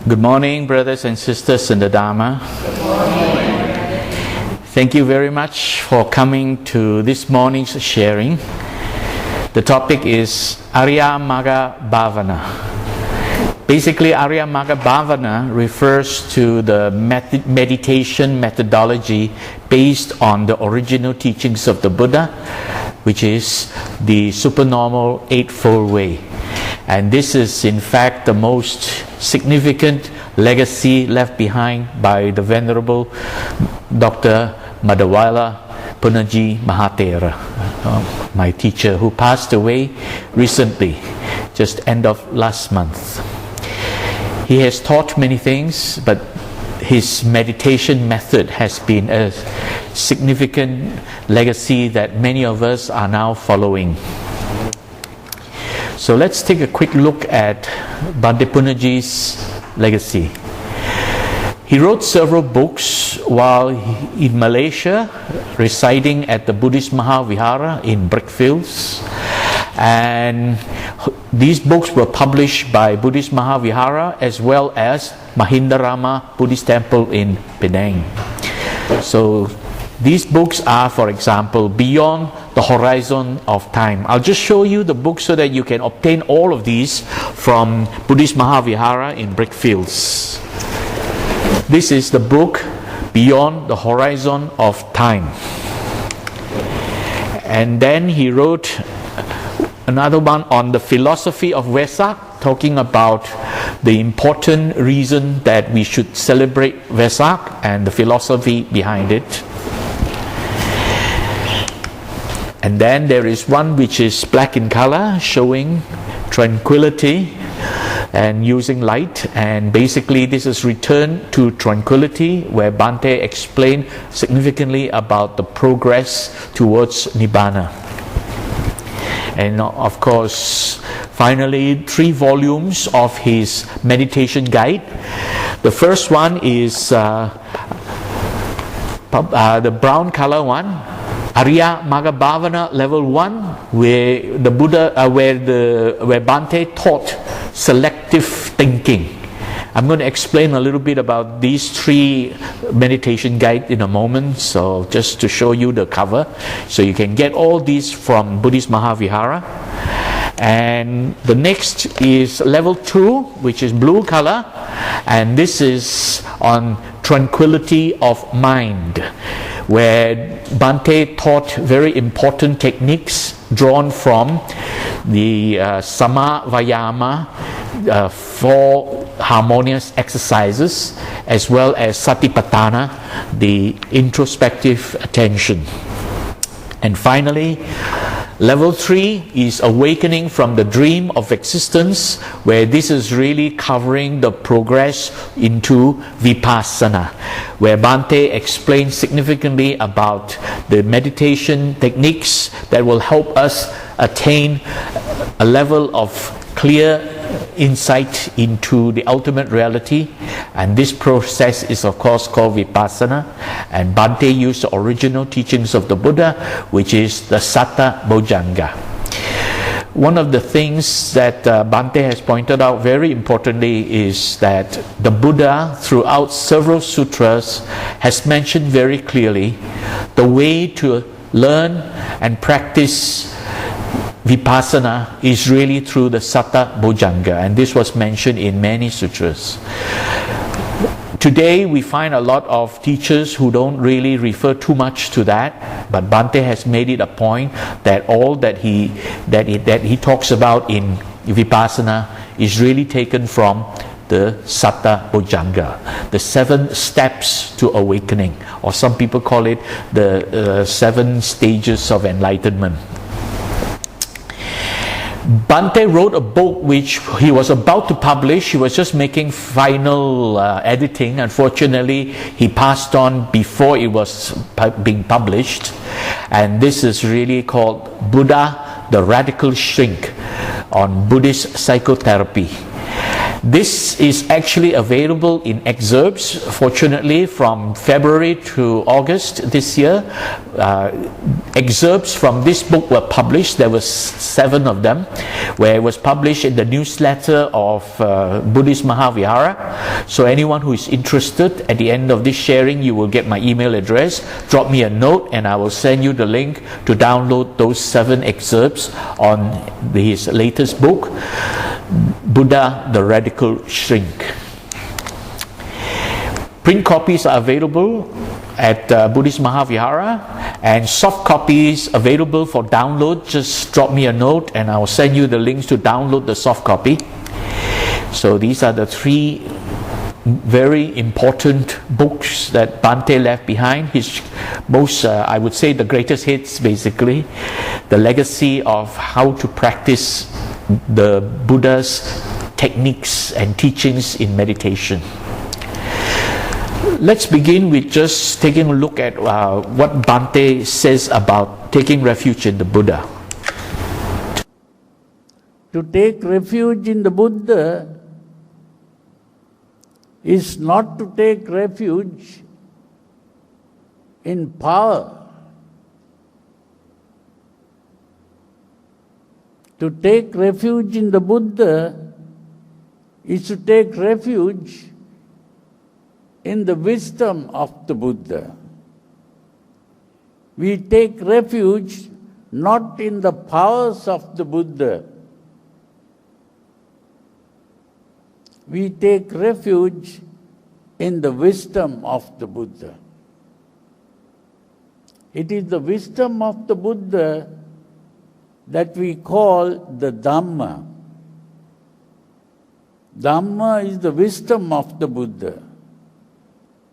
Good morning, brothers and sisters in the Dhamma. Thank you very much for coming to this morning's sharing. The topic is Ariyamagga Bhavana. Basically, Ariyamagga Bhavana refers to the meditation methodology based on the original teachings of the Buddha, which is the Supernormal Eightfold Way. And this is in fact the most significant legacy left behind by the Venerable Dr. Madhawala Punnaji Maha Thera, my teacher, who passed away recently, just end of last month. He has taught many things, but his meditation method has been a significant legacy that many of us are now following. So let's take a quick look at Bhante Punnaji's legacy. He wrote several books while in Malaysia, residing at the Buddhist Maha Vihara in Brickfields. And these books were published by Buddhist Maha Vihara as well as Mahindarama Buddhist Temple in Penang. So these books are, for example, Beyond the Horizon of Time. I'll just show you the book so that you can obtain all of these from Buddhist Maha Vihara in Brickfields. This is the book Beyond the Horizon of Time. And then he wrote another one on the Philosophy of Wesak, talking about the important reason that we should celebrate Wesak and the philosophy behind it. And then there is one which is black in color, showing tranquility and using light. And basically this is Return to Tranquility, where Bhante explained significantly about the progress towards Nibbana. And of course, finally, 3 volumes of his meditation guide. The first one is the brown color one, Ariyamagga Bhavana Level 1, where the Buddha, where Bhante taught selective thinking. I'm going to explain a little bit about these 3 meditation guides in a moment, so just to show you the cover. So you can get all these from Buddhist Maha Vihara. And the next is level 2, which is blue color, and this is on tranquility of mind, where Bhante taught very important techniques drawn from the Sama Vayama, 4 harmonious exercises, as well as satipatthana, the introspective attention. And finally, level 3 is awakening from the dream of existence, where this is really covering the progress into vipassana, where Bhante explains significantly about the meditation techniques that will help us attain a level of clear insight into the ultimate reality. And this process is of course called vipassana, and Bhante used the original teachings of the Buddha, which is the Satta Bojjhanga. One of the things that Bhante has pointed out very importantly is that the Buddha, throughout several sutras, has mentioned very clearly the way to learn and practice vipassana is really through the Satta Bojjhanga, and this was mentioned in many sutras. Today we find a lot of teachers who don't really refer too much to that, but Bhante has made it a point that all that he talks about in vipassana is really taken from the Satta Bojjhanga, the 7 steps to awakening, or some people call it the 7 stages of enlightenment. Bhante wrote a book which he was about to publish. He was just making final editing. Unfortunately, he passed on before it was being published. And this is really called Buddha, the Radical Shrink, on Buddhist Psychotherapy. This is actually available in excerpts, fortunately, from February to August this year. Excerpts from this book were published. There were 7 of them, where it was published in the newsletter of Buddhist Maha Thera. So anyone who is interested, at the end of this sharing, you will get my email address. Drop me a note and I will send you the link to download those 7 excerpts on his latest book, Buddha the Radical Shrink. Print copies are available at Buddhist Maha Thera, and soft copies available for download. Just drop me a note and I will send you the links to download the soft copy. So these are the 3 very important books that Bhante left behind. His most, I would say, the greatest hits, basically. The legacy of how to practice the Buddha's techniques and teachings in meditation. Let's begin with just taking a look at what Bhante says about taking refuge in the Buddha. To take refuge in the Buddha is not to take refuge in power. To take refuge in the Buddha is to take refuge in the wisdom of the Buddha. We take refuge not in the powers of the Buddha. We take refuge in the wisdom of the Buddha. It is the wisdom of the Buddha that we call the Dhamma. Dhamma is the wisdom of the Buddha,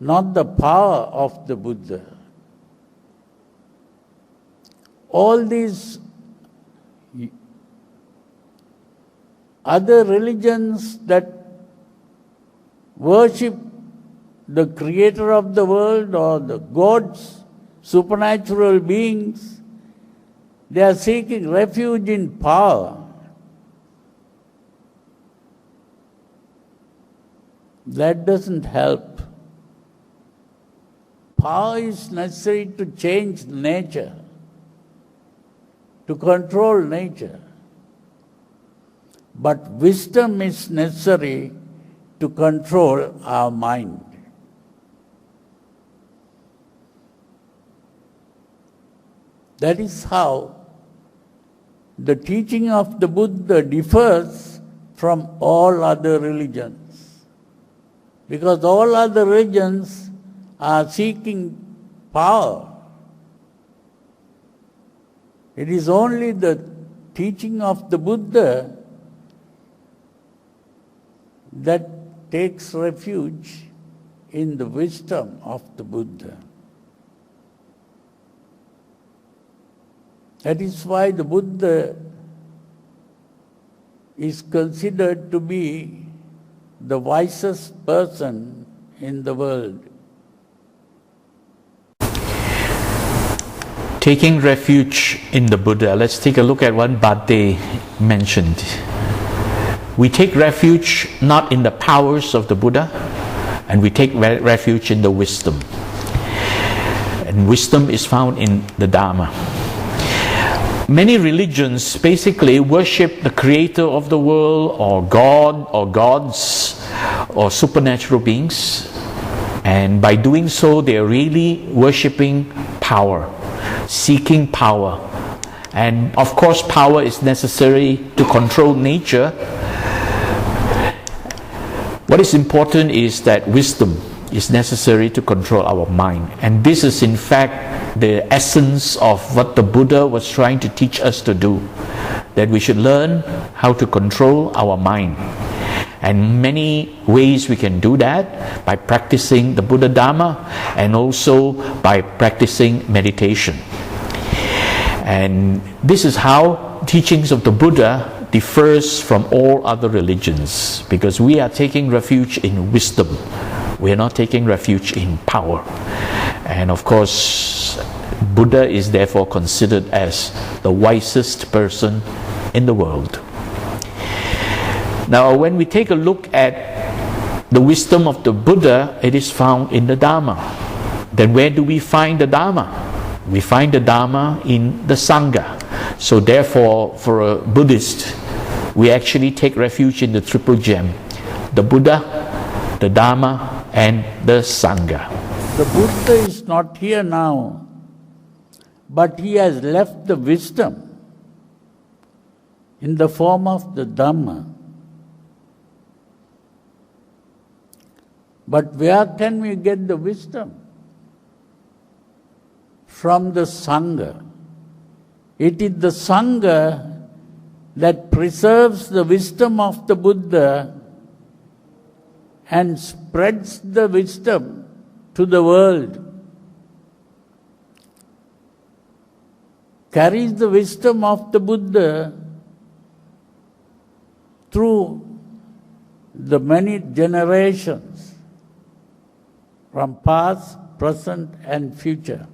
not the power of the Buddha. All these other religions that worship the creator of the world or the gods, supernatural beings, they are seeking refuge in power. That doesn't help. Power is necessary to change nature, to control nature. But wisdom is necessary to control our mind. That is how the teaching of the Buddha differs from all other religions. Because all other religions are seeking power. It is only the teaching of the Buddha that takes refuge in the wisdom of the Buddha. That is why the Buddha is considered to be the wisest person in the world. Taking refuge in the Buddha. Let's take a look at what Bhante mentioned. We take refuge not in the powers of the Buddha, and we take refuge in the wisdom. And wisdom is found in the Dhamma. Many religions basically worship the creator of the world, or God, or gods, or supernatural beings. And by doing so, they are really worshipping power, seeking power. And of course, power is necessary to control nature. What is important is that wisdom is necessary to control our mind. And this is in fact the essence of what the Buddha was trying to teach us to do. That we should learn how to control our mind. And many ways we can do that by practicing the Buddha Dhamma and also by practicing meditation. And this is how teachings of the Buddha differs from all other religions, because we are taking refuge in wisdom. We are not taking refuge in power. And of course, Buddha is therefore considered as the wisest person in the world. Now, when we take a look at the wisdom of the Buddha, it is found in the Dhamma. Then where do we find the Dhamma? We find the Dhamma in the Sangha. So therefore, for a Buddhist, we actually take refuge in the triple gem: the Buddha, the Dhamma, and the Sangha. The Buddha is not here now, but he has left the wisdom in the form of the Dhamma. But where can we get the wisdom? From the Sangha. It is the Sangha that preserves the wisdom of the Buddha and spreads the wisdom to the world. Carries the wisdom of the Buddha through the many generations, from past, present, and future.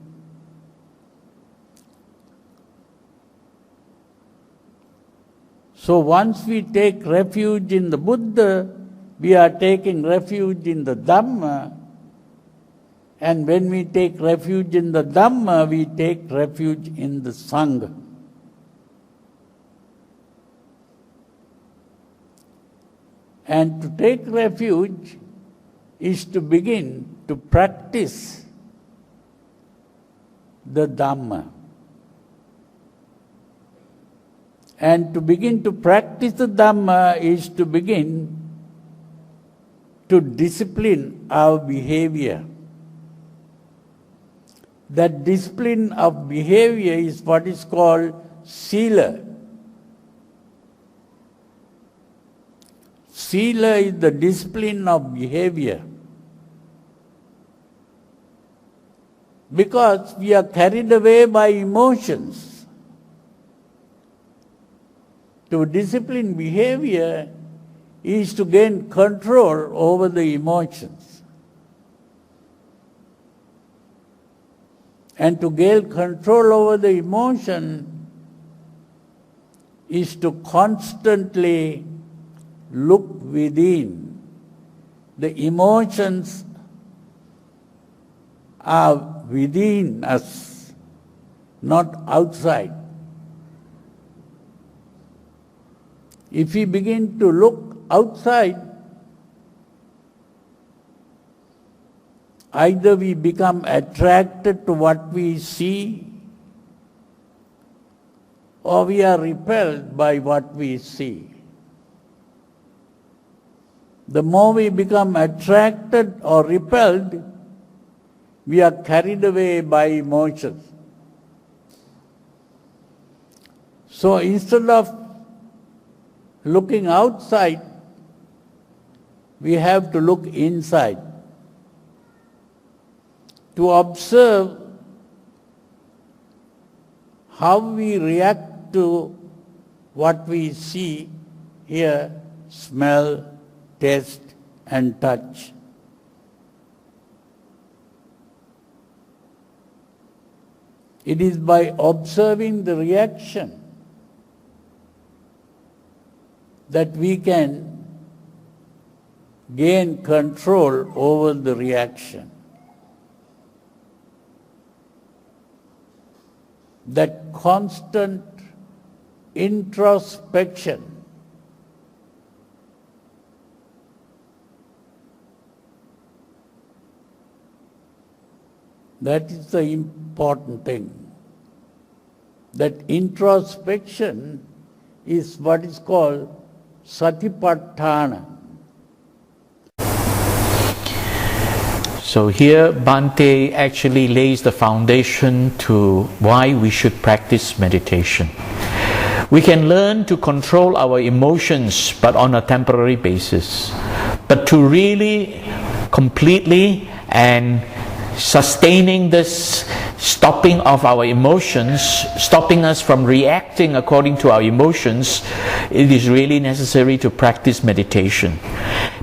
So once we take refuge in the Buddha, we are taking refuge in the Dhamma, and when we take refuge in the Dhamma, we take refuge in the Sangha. And to take refuge is to begin to practice the Dhamma. And to begin to practice the Dhamma is to begin to discipline our behavior. That discipline of behavior is what is called Sila. Sila is the discipline of behavior. Because we are carried away by emotions. To discipline behavior is to gain control over the emotions. And to gain control over the emotion is to constantly look within. The emotions are within us, not outside. If we begin to look outside, either we become attracted to what we see, or we are repelled by what we see. The more we become attracted or repelled, we are carried away by emotions. So instead of looking outside, we have to look inside to observe how we react to what we see, hear, smell, taste, and touch. It is by observing the reaction that we can gain control over the reaction. That constant introspection that is the important thing. That introspection is what is called satipatthana. So here Bhante actually lays the foundation to why we should practice meditation. We can learn to control our emotions, but on a temporary basis. But to really, completely and sustaining this stopping of our emotions, stopping us from reacting according to our emotions, it is really necessary to practice meditation.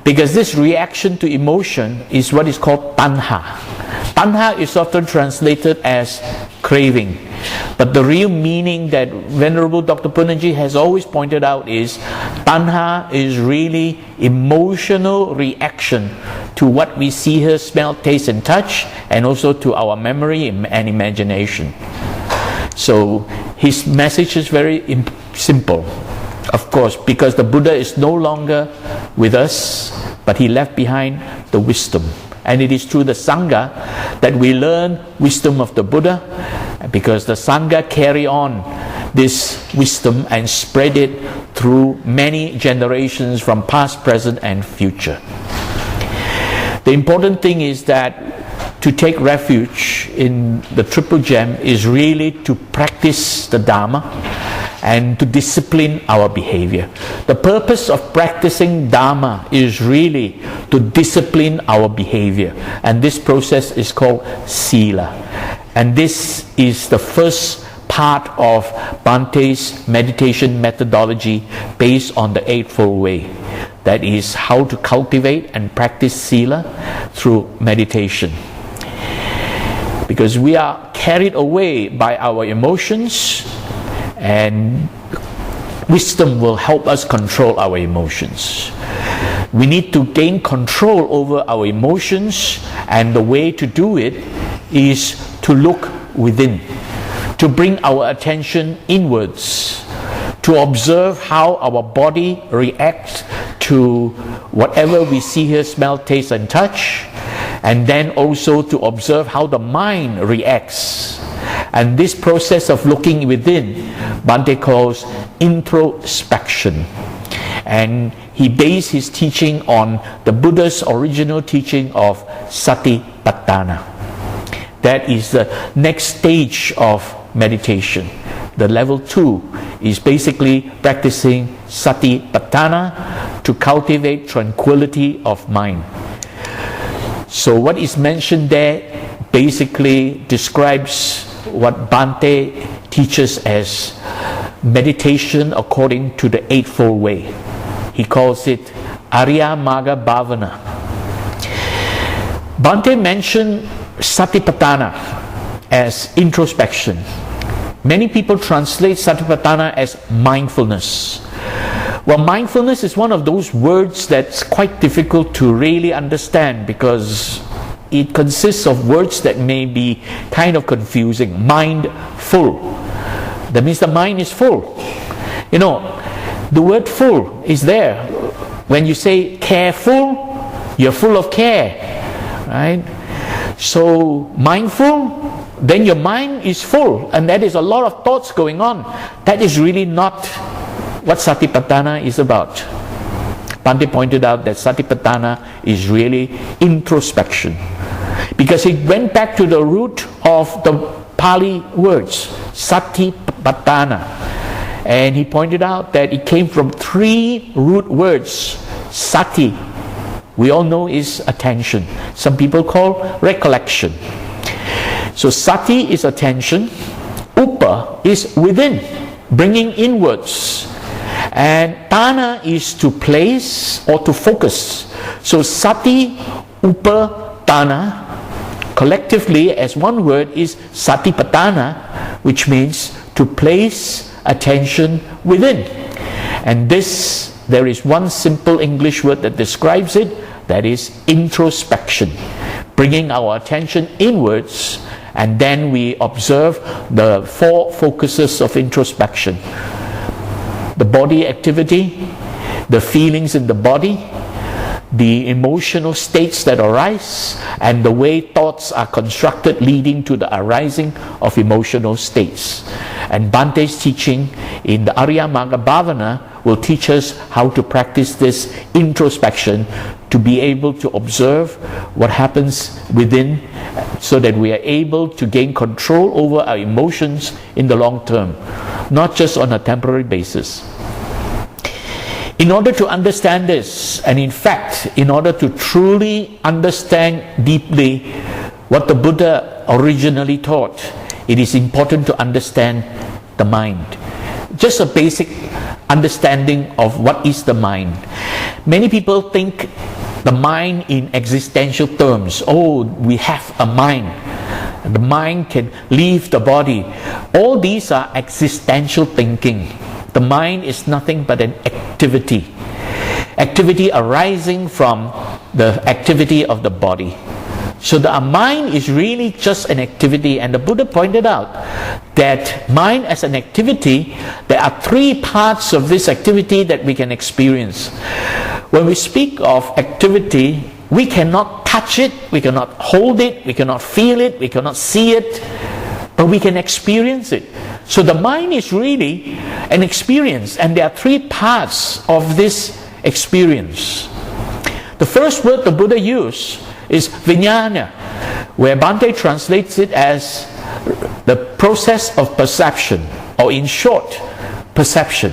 Because this reaction to emotion is what is called tanha. Tanha is often translated as craving, but the real meaning that Venerable Dr. Punnaji has always pointed out is tanha is really emotional reaction to what we see, hear, smell, taste and touch, and also to our memory and imagination. So his message is very simple, of course, because the Buddha is no longer with us, but he left behind the wisdom. And it is through the Sangha that we learn wisdom of the Buddha, because the Sangha carry on this wisdom and spread it through many generations from past, present and future. The important thing is that to take refuge in the Triple Gem is really to practice the Dhamma and to discipline our behavior. The purpose of practicing Dhamma is really to discipline our behavior, and this process is called Sila. And this is the first part of Bhante's meditation methodology based on the Eightfold Way. That is how to cultivate and practice Sila through meditation. Because we are carried away by our emotions, and wisdom will help us control our emotions. We need to gain control over our emotions, and the way to do it is to look within, to bring our attention inwards, to observe how our body reacts to whatever we see, hear, smell, taste and touch, and then also to observe how the mind reacts. And this process of looking within, Bhante calls introspection. And he based his teaching on the Buddha's original teaching of satipatthana. That is the next stage of meditation. The level 2 is basically practicing satipatthana to cultivate tranquility of mind. So what is mentioned there basically describes what Bhante teaches as meditation according to the Eightfold Way. He calls it Ariyamagga Bhavana. Bhante mentioned satipatthana as introspection. Many people translate satipatthana as mindfulness. Well, mindfulness is one of those words that's quite difficult to really understand, because it consists of words that may be kind of confusing. Mindful, that means the mind is full. You know, the word full is there. When you say careful, you're full of care, right? So mindful, then your mind is full, and that is a lot of thoughts going on. That is really not what satipatthana is about. Bhante pointed out that satipatthana is really introspection, because he went back to the root of the Pali words, satipatthana, and he pointed out that it came from 3 root words. Sati, we all know, is attention. Some people call recollection. So sati is attention, upa is within, bringing inwards, and tana is to place or to focus. So sati, upa, tana collectively as one word is satipatthana, which means to place attention within. And this, there is one simple English word that describes it, that is introspection, bringing our attention inwards, and then we observe the 4 focuses of introspection: the body activity, the feelings in the body, the emotional states that arise, and the way thoughts are constructed leading to the arising of emotional states. And Bhante's teaching in the Ariyamagga Bhavana will teach us how to practice this introspection, to be able to observe what happens within, so that we are able to gain control over our emotions in the long term, not just on a temporary basis. In order to understand this, and in fact, in order to truly understand deeply what the Buddha originally taught, it is important to understand the mind. Just a basic understanding of what is the mind. Many people think the mind in existential terms. Oh, we have a mind. The mind can leave the body. All these are existential thinking. The mind is nothing but an activity. Activity arising from the activity of the body. So the mind is really just an activity, and the Buddha pointed out that mind as an activity, there are three parts of this activity that we can experience. When we speak of activity, we cannot touch it, we cannot hold it, we cannot feel it, we cannot see it, but we can experience it. So the mind is really an experience, and there are three parts of this experience. The first word the Buddha used is vijnana, where Bhante translates it as the process of perception, or in short, perception.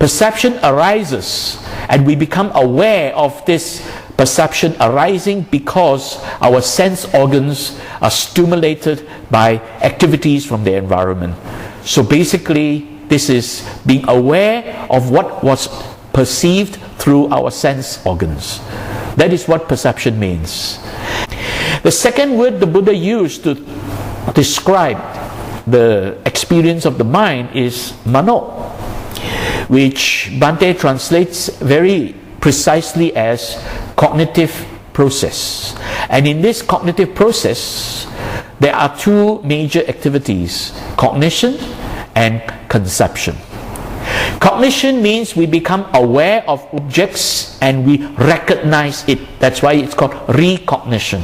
Perception arises, and we become aware of this perception arising because our sense organs are stimulated by activities from the environment. So basically, this is being aware of what was perceived through our sense organs. That is what perception means. The second word the Buddha used to describe the experience of the mind is mano, which Bhante translates very precisely as cognitive process. And in this cognitive process, there are two major activities: cognition and conception. Cognition means we become aware of objects and we recognize it. That's why it's called recognition.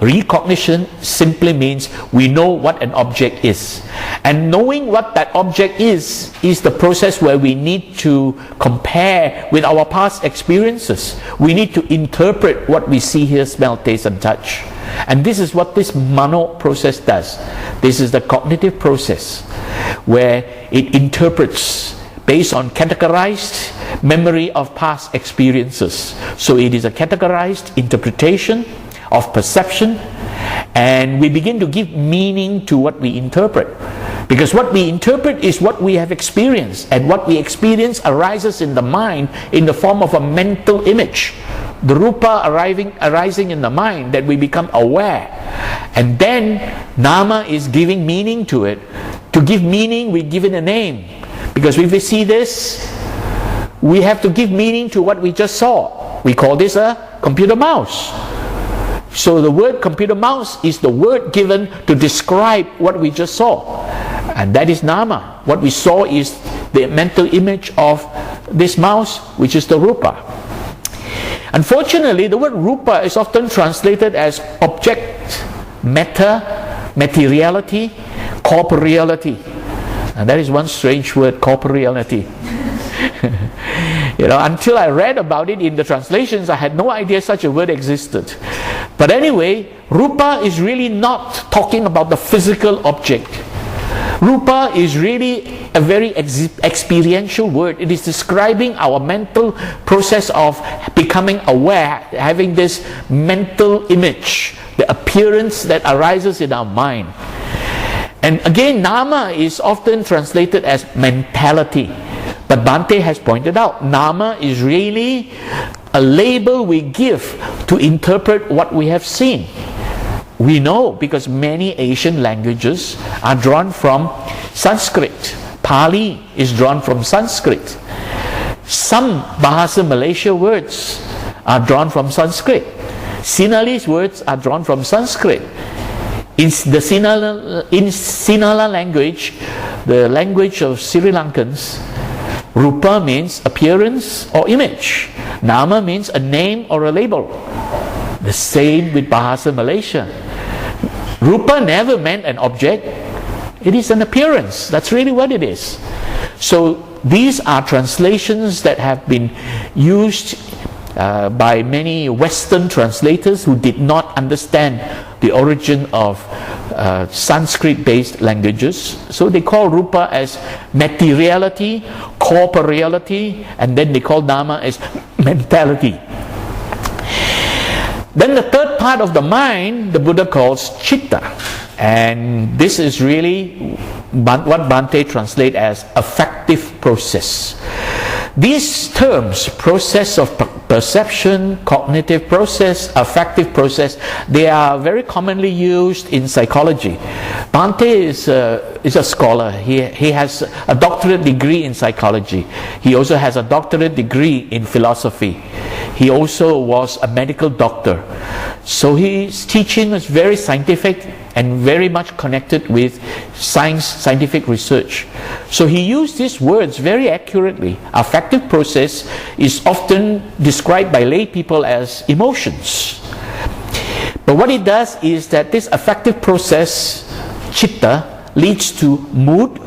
Recognition simply means we know what an object is. And knowing what that object is the process where we need to compare with our past experiences. We need to interpret what we see, hear, smell, taste, and touch. And this is what this mano process does. This is the cognitive process where it interprets based on categorized memory of past experiences. So it is a categorized interpretation of perception, and we begin to give meaning to what we interpret. Because what we interpret is what we have experienced, and what we experience arises in the mind in the form of a mental image. The rupa arising in the mind that we become aware. And then nama is giving meaning to it. To give meaning, we give it a name. Because if we see this, we have to give meaning to what we just saw. We call this a computer mouse. So the word computer mouse is the word given to describe what we just saw. And that is nama. What we saw is the mental image of this mouse, which is the rupa. Unfortunately, the word rupa is often translated as object, matter, materiality, corporeality. And that is one strange word, corporeality. Until I read about it in the translations, I had no idea such a word existed. But anyway, rupa is really not talking about the physical object. Rupa is really a very experiential word. It is describing our mental process of becoming aware, having this mental image, the appearance that arises in our mind. And again, nama is often translated as mentality. But Bhante has pointed out, nama is really a label we give to interpret what we have seen. We know because many Asian languages are drawn from Sanskrit. Pali is drawn from Sanskrit. Some Bahasa Malaysia words are drawn from Sanskrit. Sinhalese words are drawn from Sanskrit. In Sinhala language, the language of Sri Lankans, rupa means appearance or image. Nama means a name or a label. The same with Bahasa Malaysia. Rupa never meant an object. It is an appearance. That's really what it is. So these are translations that have been used by many Western translators who did not understand the origin of Sanskrit-based languages. So they call rupa as materiality, corporeality, and then they call nama as mentality. Then the third part of the mind, the Buddha calls cheetah. And this is really what Bhante translates as affective process. These terms, process of perception, cognitive process, affective process, they are very commonly used in psychology. Bhante is a scholar. He has a doctorate degree in psychology. He also has a doctorate degree in philosophy. He also was a medical doctor. So his teaching is very scientific and very much connected with scientific research. So he used these words very accurately. Affective process is often described by lay people as emotions. But what it does is that this affective process, chitta, leads to mood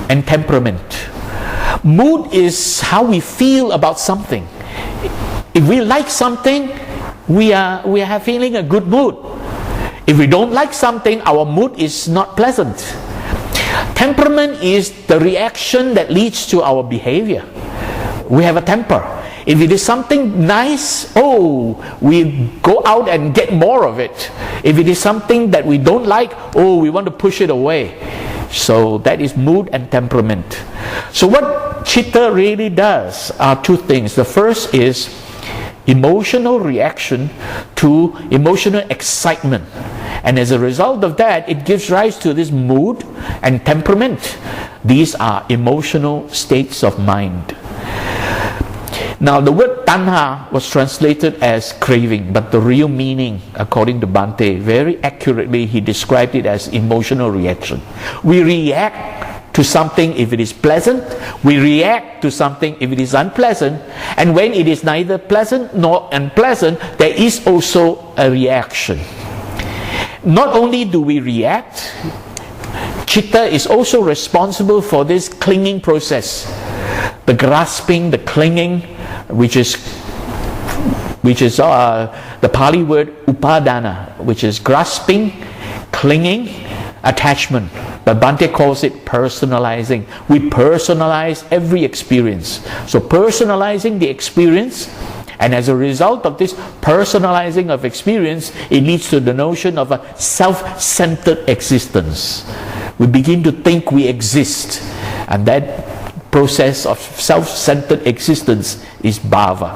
and temperament. Mood is how we feel about something. If we like something, we are feeling a good mood. If we don't like something, our mood is not pleasant. Temperament is the reaction that leads to our behavior. We have a temper. If it is something nice, we go out and get more of it. If it is something that we don't like, we want to push it away. So that is mood and temperament. So what chitta really does are two things. The first is emotional reaction to emotional excitement, and as a result of that, it gives rise to this mood and temperament. These are emotional states of mind. Now the word tanha was translated as craving, but the real meaning, according to Bhante, very accurately he described it as emotional reaction. We react to something if it is pleasant, we react to something if it is unpleasant, and when it is neither pleasant nor unpleasant, there is also a reaction. Not only do we react, chitta is also responsible for this clinging process, the grasping, the clinging, which is the Pali word upadana, which is grasping, clinging, attachment. But Bhante calls it personalizing. We personalize every experience. So personalizing the experience, and as a result of this personalizing of experience, it leads to the notion of a self-centered existence. We begin to think we exist, and that process of self-centered existence is bhava,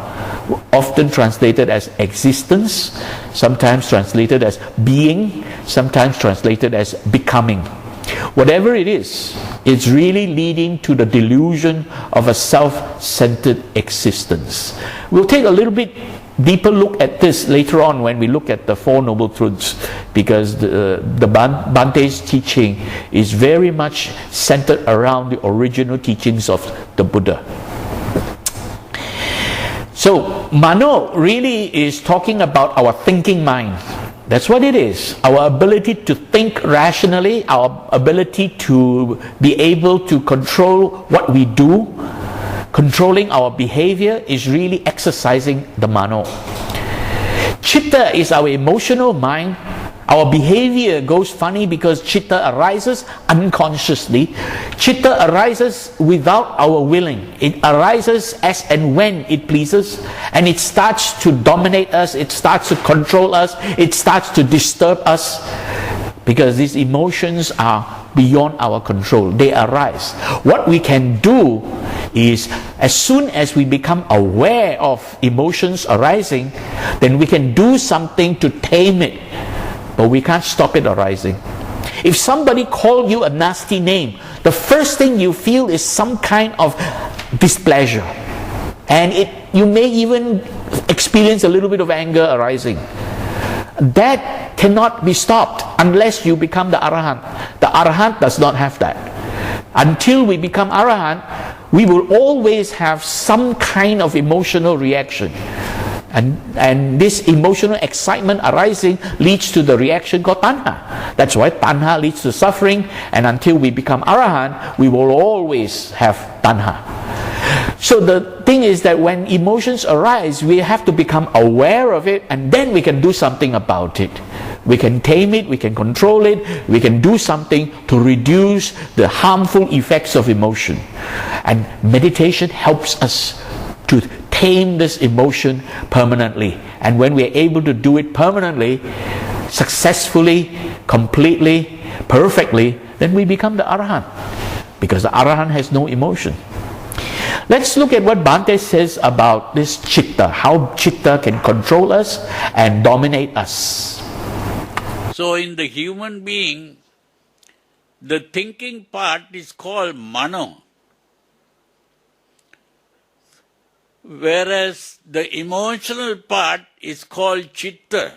often translated as existence, sometimes translated as being, sometimes translated as becoming. Whatever it is, it's really leading to the delusion of a self-centered existence. We'll take a little bit deeper look at this later on when we look at the Four Noble Truths, because the Bhante's teaching is very much centered around the original teachings of the Buddha. So Mano really is talking about our thinking mind. That's what it is. Our ability to think rationally, our ability to be able to control what we do, controlling our behavior, is really exercising the Mano. Chitta is our emotional mind. Our behavior goes funny because chitta arises unconsciously. Chitta arises without our willing. It arises as and when it pleases, and it starts to dominate us, it starts to control us, it starts to disturb us, because these emotions are beyond our control. They arise. What we can do is, as soon as we become aware of emotions arising, then we can do something to tame it. But we can't stop it arising. If somebody called you a nasty name, the first thing you feel is some kind of displeasure, and you may even experience a little bit of anger arising. That cannot be stopped unless you become the Arahant. The Arahant does not have that. Until we become Arahant, we will always have some kind of emotional reaction. And this emotional excitement arising leads to the reaction called tanha. That's why tanha leads to suffering, and until we become Arahant, we will always have tanha. So the thing is that when emotions arise, we have to become aware of it, and then we can do something about it. We can tame it, we can control it, we can do something to reduce the harmful effects of emotion. And meditation helps us to tame this emotion permanently. And when we are able to do it permanently, successfully, completely, perfectly, then we become the Arahant, because the Arahant has no emotion. Let's look at what Bhante says about this cheetah, how cheetah can control us and dominate us. So in the human being, the thinking part is called mano, whereas the emotional part is called cheetah.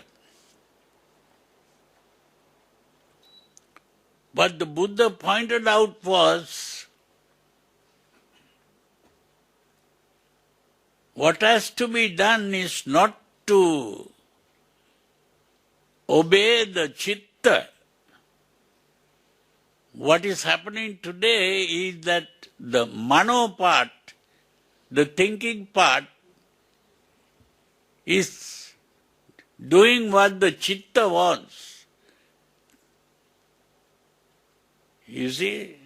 What the Buddha pointed out was, what has to be done is not to obey the cheetah. What is happening today is that the mano part, the thinking part, is doing what the cheetah wants. You see,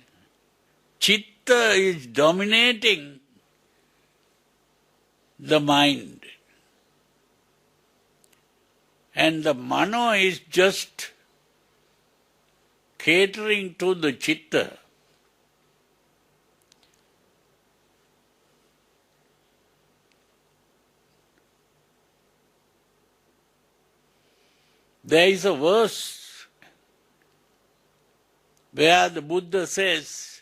cheetah is dominating the mind. And the mano is just catering to the cheetah. There is a verse where the Buddha says,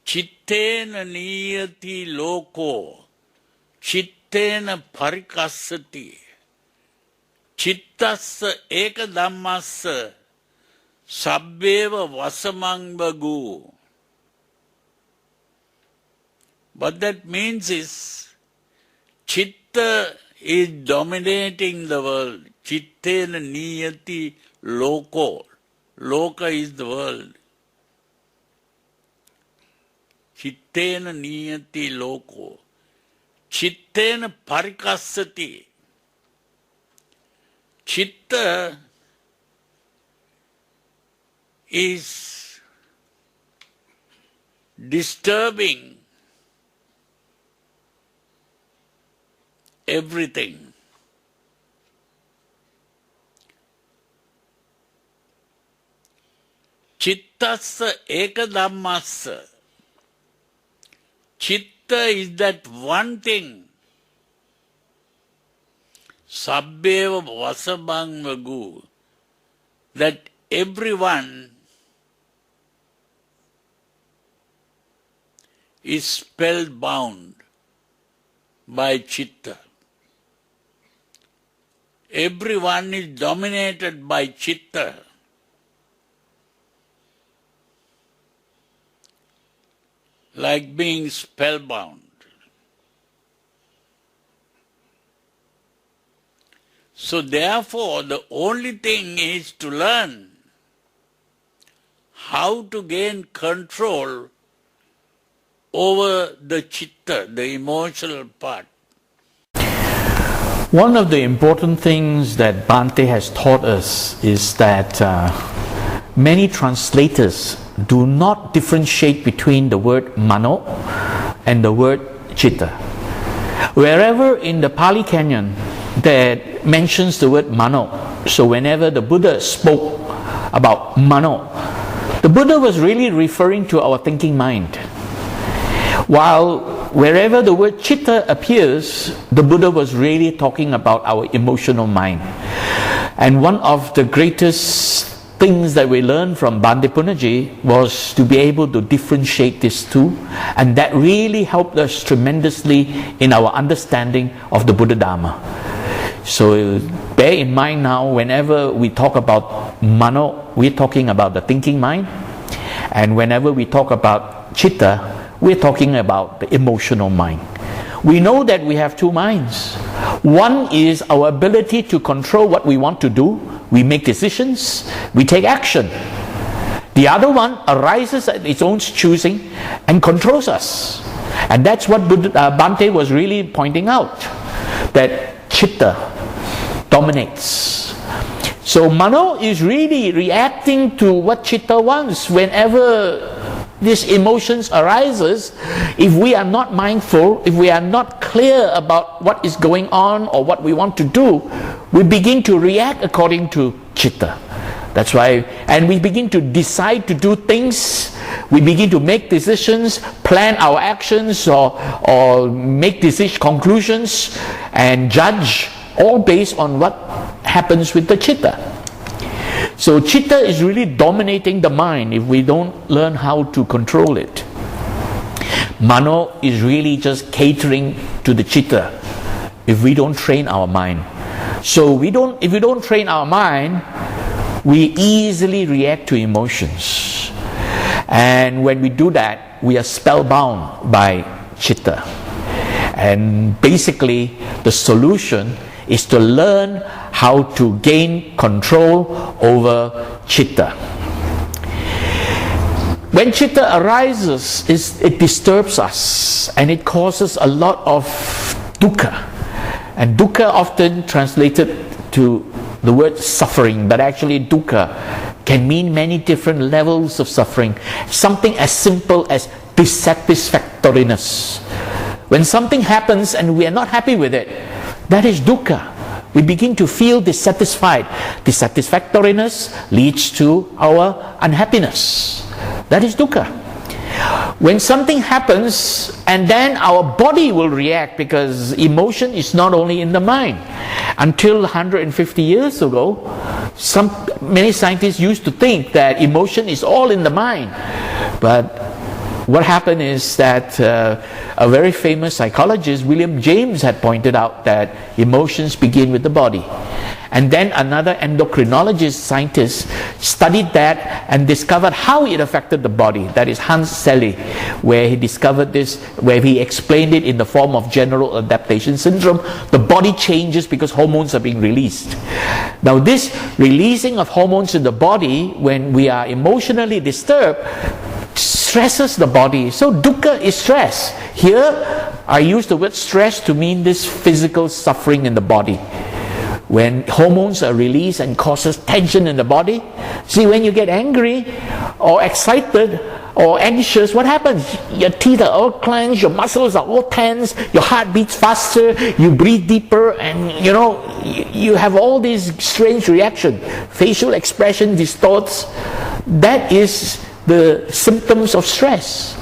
Chittena niyati loko, chittena parikassati, chittassa eka dhammassa, sabbeva vasamangvagu. What that means is, chitta is dominating the world. Chittena niyati loko. Loka is the world. Chittena niyati loko. Chittena parikassati. Chitta is disturbing everything. Chittassa eka dhammassa. Chitta is that one thing. Sabbeva vasamangvagu. That everyone is spellbound by chitta. Everyone is dominated by chitta. Like being spellbound. So therefore, the only thing is to learn how to gain control over the chitta, the emotional part. One of the important things that Bhante has taught us is that many translators do not differentiate between the word mano and the word chitta. Wherever in the Pali Canon that mentions the word mano, so whenever the Buddha spoke about mano, the Buddha was really referring to our thinking mind. While wherever the word chitta appears, the Buddha was really talking about our emotional mind. And one of the greatest things that we learned from Bhante Punnaji was to be able to differentiate these two, and that really helped us tremendously in our understanding of the Buddha Dhamma. So bear in mind now, whenever we talk about mano, we're talking about the thinking mind, and whenever we talk about chitta, we're talking about the emotional mind. We know that we have two minds. One is our ability to control what we want to do. We make decisions, we take action. The other one arises at its own choosing and controls us. And that's what Bhante was really pointing out, that chitta dominates. So mano is really reacting to what chitta wants. Whenever these emotions arises, if we are not mindful, if we are not clear about what is going on or what we want to do, we begin to react according to chitta. That's why, and we begin to decide to do things, we begin to make decisions, plan our actions, or make conclusions and judge, all based on what happens with the cheetah. So cheetah is really dominating the mind if we don't learn how to control it. Mano is really just catering to the cheetah if we don't train our mind. So if we don't train our mind, we easily react to emotions. And when we do that, we are spellbound by cheetah. And basically, the solution is to learn how to gain control over cheetah. When cheetah arises, it disturbs us and it causes a lot of dukkha. And dukkha often translated to the word suffering, but actually dukkha can mean many different levels of suffering. Something as simple as dissatisfactoriness. When something happens and we are not happy with it, that is dukkha. We begin to feel dissatisfied. Dissatisfactoriness leads to our unhappiness. That is dukkha. When something happens and then our body will react, because emotion is not only in the mind. Until 150 years ago, many scientists used to think that emotion is all in the mind. But what happened is that a very famous psychologist, William James, had pointed out that emotions begin with the body. And then another endocrinologist scientist studied that and discovered how it affected the body. That is Hans Selye, where he discovered this, where he explained it in the form of general adaptation syndrome. The body changes because hormones are being released. Now this releasing of hormones in the body when we are emotionally disturbed stresses the body. So dukkha is stress. Here I use the word stress to mean this physical suffering in the body. When hormones are released and causes tension in the body. See, when you get angry or excited or anxious, what happens? Your teeth are all clenched, your muscles are all tense, your heart beats faster, you breathe deeper, and you have all these strange reactions. Facial expression distorts. That is the symptoms of stress.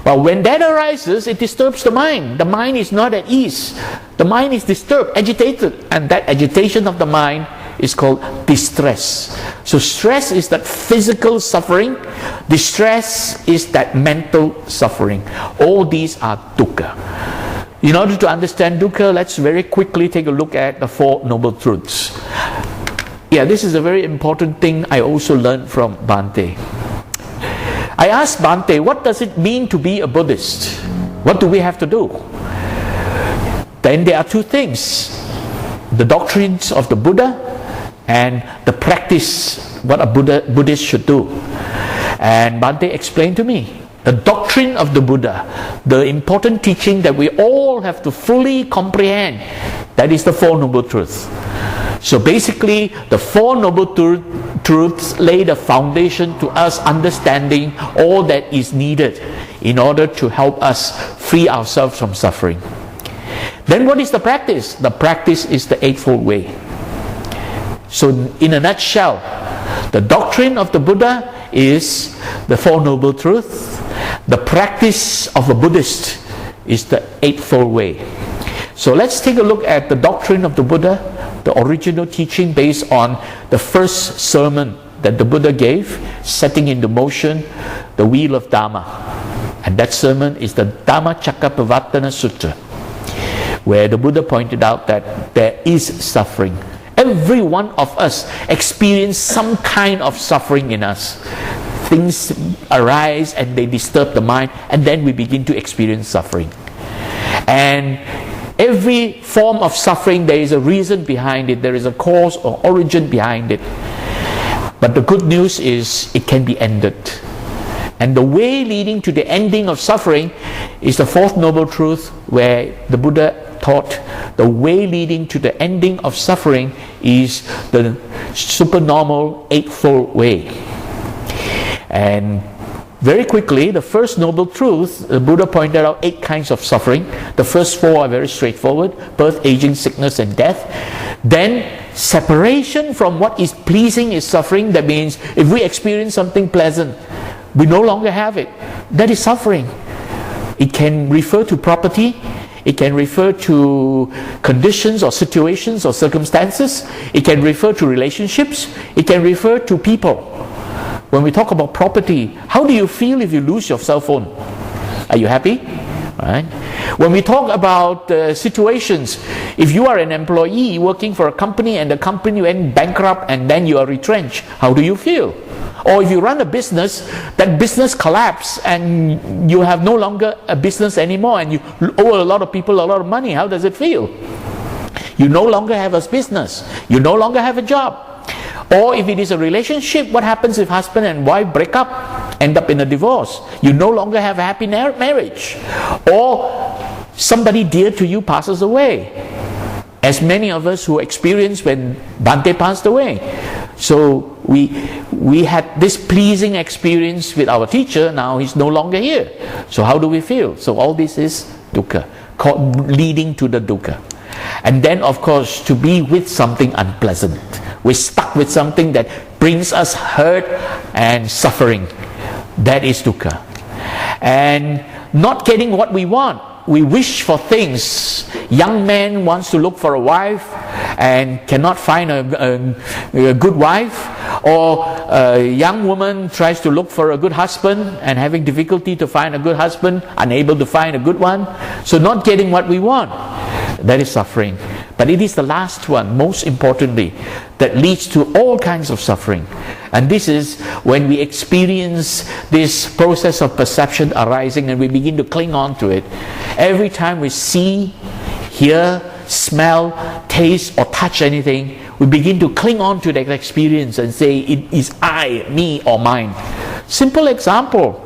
Well, when that arises, it disturbs the mind. The mind is not at ease. The mind is disturbed, agitated, and that agitation of the mind is called distress. So stress is that physical suffering. Distress is that mental suffering. All these are dukkha. In order to understand dukkha, let's very quickly take a look at the Four Noble Truths. Yeah, this is a very important thing I also learned from Bhante. I asked Bhante, what does it mean to be a Buddhist? What do we have to do? Then there are two things: the doctrines of the Buddha and the practice, what a Buddhist should do. And Bhante explained to me, the doctrine of the Buddha, the important teaching that we all have to fully comprehend, that is the Four Noble Truths. So basically, the Four Noble Truths lay the foundation to us understanding all that is needed in order to help us free ourselves from suffering. Then what is the practice? The practice is the Eightfold Way. So in a nutshell, the doctrine of the Buddha is the Four Noble Truths. The practice of a Buddhist is the Eightfold Way. So let's take a look at the doctrine of the Buddha, the original teaching based on the first sermon that the Buddha gave, setting into motion the wheel of Dhamma. And that sermon is the Dhammacakkappavattana Sutta, where the Buddha pointed out that there is suffering. Every one of us experience some kind of suffering in us. Things arise and they disturb the mind, and then we begin to experience suffering. And every form of suffering, there is a reason behind it. There is a cause or origin behind it. But the good news is it can be ended. And the way leading to the ending of suffering is the Fourth Noble Truth, where the Buddha taught the way leading to the ending of suffering is the Supernormal Eightfold Way. And Very quickly, the first noble truth, the Buddha pointed out 8 kinds of suffering. The first 4 are very straightforward: birth, aging, sickness, and death. Then separation from what is pleasing is suffering. That means if we experience something pleasant, we no longer have it. That is suffering. It can refer to property. It can refer to conditions or situations or circumstances. It can refer to relationships. It can refer to people. When we talk about property, how do you feel if you lose your cell phone? Are you happy? Right? When we talk about situations, if you are an employee working for a company and the company went bankrupt and then you are retrenched, how do you feel? Or if you run a business, that business collapses and you have no longer a business anymore and you owe a lot of people a lot of money, how does it feel? You no longer have a business. You no longer have a job. Or if it is a relationship, what happens if husband and wife break up, end up in a divorce? You no longer have a happy marriage. Or somebody dear to you passes away, as many of us who experienced when Bhante passed away. So we had this pleasing experience with our teacher. Now he's no longer here. So how do we feel? So all this is dukkha, leading to the dukkha. And then of course, to be with something unpleasant. We're stuck with something that brings us hurt and suffering. That is dukkha. And not getting what we want. We wish for things. Young man wants to look for a wife and cannot find a good wife. Or a young woman tries to look for a good husband and having difficulty to find a good husband, unable to find a good one. So not getting what we want. That is suffering. But it is the last one, most importantly, that leads to all kinds of suffering. And this is when we experience this process of perception arising and we begin to cling on to it. Every time we see, hear, smell, taste or touch anything, we begin to cling on to that experience and say, it is I, me or mine. Simple example.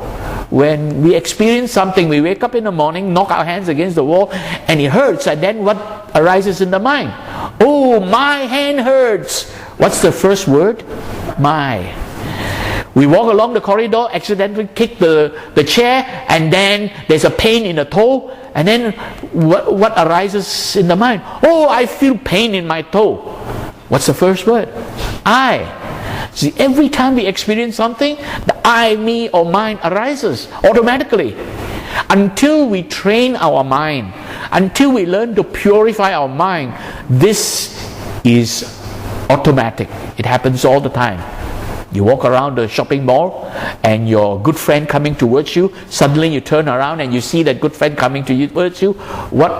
When we experience something, we wake up in the morning, knock our hands against the wall and it hurts, and then what arises in the mind? Oh, my hand hurts. What's the first word? My. We walk along the corridor, accidentally kick the chair, and then there's a pain in the toe, and then what arises in the mind? Oh, I feel pain in my toe. What's the first word? I. See, every time we experience something, the I, me or mine arises automatically. Until we train our mind, until we learn to purify our mind, this is automatic. It happens all the time. You walk around the shopping mall and your good friend coming towards you, suddenly you turn around and you see that good friend coming towards you. What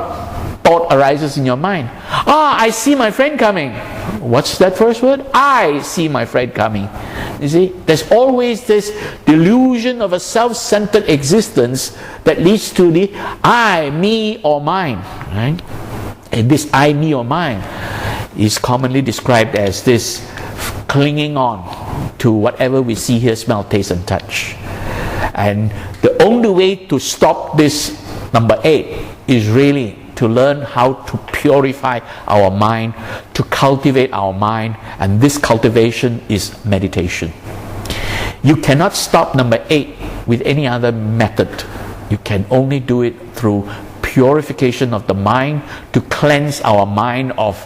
thought arises in your mind? I see my friend coming. What's that first word? I see my friend coming. You see, there's always this delusion of a self-centered existence that leads to the I, me or mine, right? And this I, me or mine is commonly described as this clinging on to whatever we see, hear, smell, taste and touch. And the only way to stop this, number 8, is really to learn how to purify our mind, to cultivate our mind, and this cultivation is meditation. You cannot stop number 8 with any other method. You can only do it through purification of the mind, to cleanse our mind of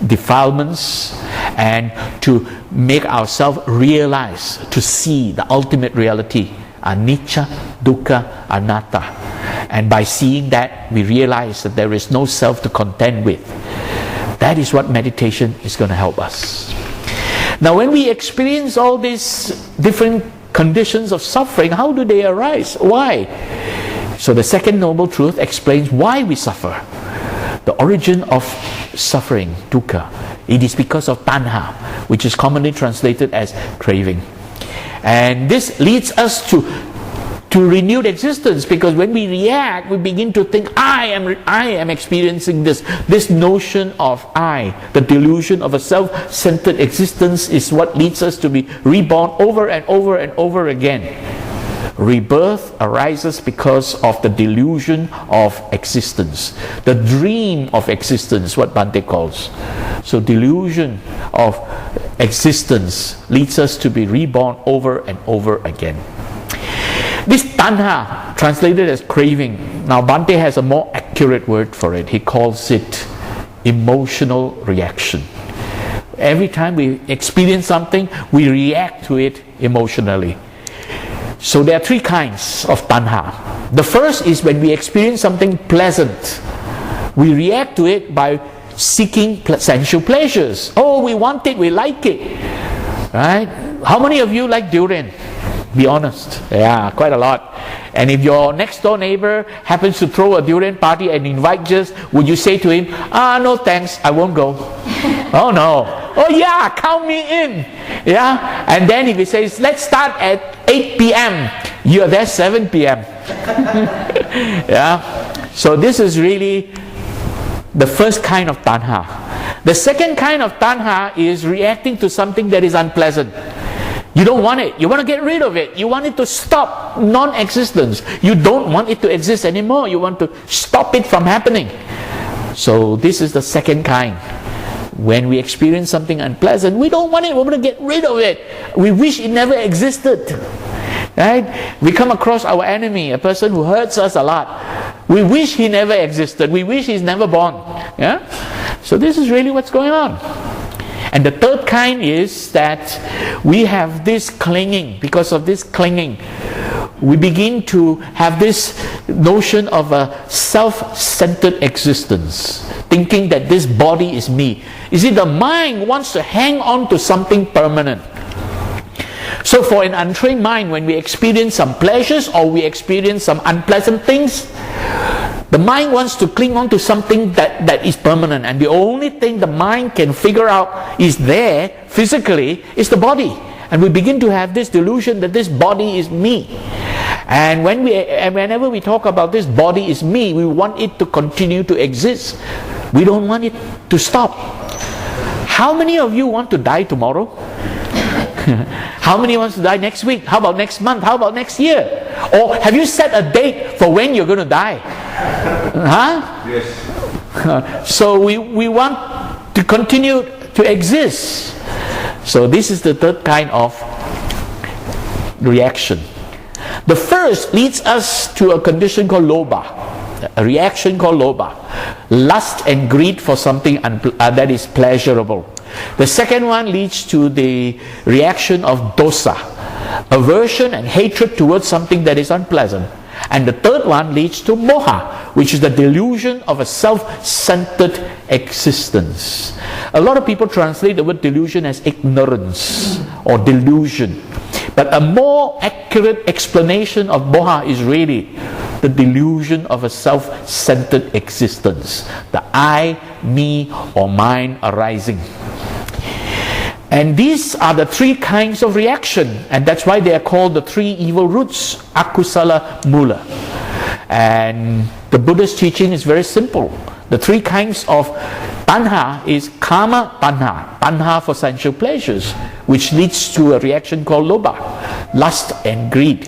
defilements and to make ourselves realize, to see the ultimate reality, anicca, dukkha, anatta. And by seeing that, we realize that there is no self to contend with. That is what meditation is going to help us. Now, when we experience all these different conditions of suffering, how do they arise? Why? So the second noble truth explains why we suffer. The origin of suffering, dukkha. It is because of tanha, which is commonly translated as craving. And this leads us to renewed existence, because when we react, we begin to think, I am experiencing this notion of I. The delusion of a self-centered existence is what leads us to be reborn over and over and over again. Rebirth arises because of the delusion of existence, the dream of existence, what Bhante calls. So delusion of existence leads us to be reborn over and over again. This tanha, translated as craving. Now Bhante has a more accurate word for it. He calls it emotional reaction. Every time we experience something, we react to it emotionally. So there are three kinds of tanha. The first is when we experience something pleasant. We react to it by seeking sensual pleasures. Oh, we want it, we like it. Right? How many of you like durian? Be honest. Yeah, quite a lot. And if your next door neighbor happens to throw a durian party and invite us, would you say to him, no thanks, I won't go? Oh no. Oh yeah, count me in. Yeah. And then if he says, let's start at 8 p.m. You're there 7 p.m. Yeah. So this is really the first kind of tanha. The second kind of tanha is reacting to something that is unpleasant. You don't want it. You want to get rid of it. You want it to stop non-existence. You don't want it to exist anymore. You want to stop it from happening. So this is the second kind. When we experience something unpleasant, we don't want it. We want to get rid of it. We wish it never existed. Right? We come across our enemy, a person who hurts us a lot. We wish he never existed. We wish he's never born. Yeah? So this is really what's going on. And the third kind is that we have this clinging. Because of this clinging, we begin to have this notion of a self-centered existence, thinking that this body is me. You see, the mind wants to hang on to something permanent. So for an untrained mind, when we experience some pleasures or we experience some unpleasant things, the mind wants to cling on to something that is permanent, and the only thing the mind can figure out is there physically is the body. And we begin to have this delusion that this body is me. And whenever we talk about this body is me, we want it to continue to exist. We don't want it to stop. How many of you want to die tomorrow? How many wants to die next week? How about next month? How about next year? Or have you set a date for when you're going to die? Huh? Yes. So we want to continue to exist. So this is the third kind of reaction. The first leads us to a condition called lobha, a reaction called lobha, lust and greed for something that is pleasurable. The second one leads to the reaction of dosa, aversion and hatred towards something that is unpleasant. And the third one leads to moha, which is the delusion of a self-centered existence. A lot of people translate the word delusion as ignorance or delusion. But a more accurate explanation of moha is really the delusion of a self-centered existence. The I, me, or mine arising. And these are the three kinds of reaction, and that's why they are called the three evil roots, akusala mula. And the Buddha's teaching is very simple. The three kinds of tanha is kama tanha, tanha for sensual pleasures, which leads to a reaction called lobha, lust and greed.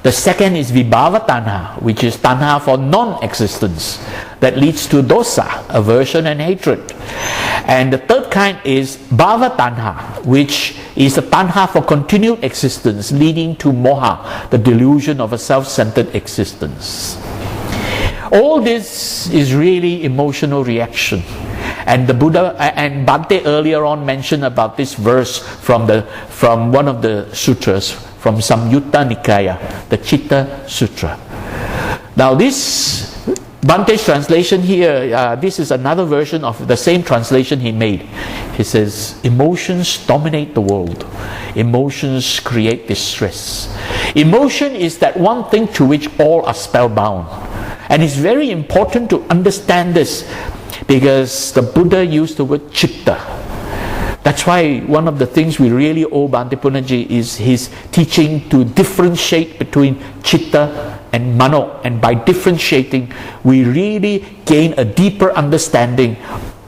The second is vibhava tanha, which is tanha for non-existence, that leads to dosa, aversion and hatred. And the third kind is bhava tanha, which is a tanha for continued existence, leading to moha, the delusion of a self-centered existence. All this is really emotional reaction. And the Buddha and Bhante earlier on mentioned about this verse from one of the sutras, from Samyutta Nikaya, the Cheetah Sutra. Now this Bhante's translation here, this is another version of the same translation he made. He says, emotions dominate the world. Emotions create distress. Emotion is that one thing to which all are spellbound. And it's very important to understand this, because the Buddha used the word cheetah. That's why one of the things we really owe Bhante Punnaji is his teaching to differentiate between cheetah and mano. And by differentiating, we really gain a deeper understanding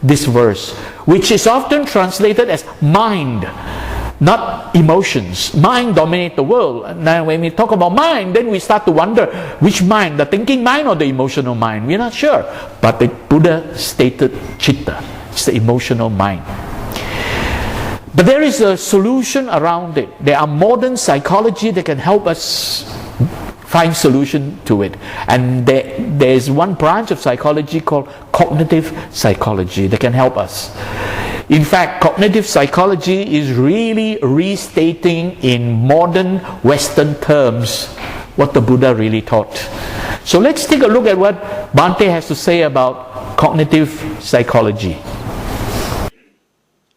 this verse, which is often translated as mind, not emotions. Mind dominates the world. Now when we talk about mind, then we start to wonder which mind, the thinking mind or the emotional mind. We're not sure. But the Buddha stated cheetah. It's the emotional mind. But there is a solution around it. There are modern psychology that can help us find solution to it. And there's one branch of psychology called cognitive psychology that can help us. In fact, cognitive psychology is really restating in modern Western terms what the Buddha really taught. So let's take a look at what Bhante has to say about cognitive psychology.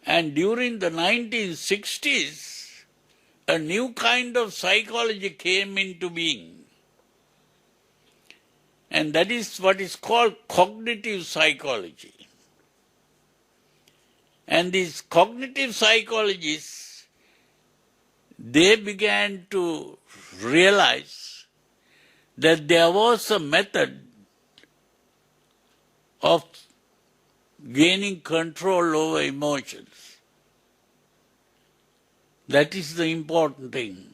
And during the 1960s, a new kind of psychology came into being. And that is what is called cognitive psychology. And these cognitive psychologists, they began to realize that there was a method of gaining control over emotions. That is the important thing.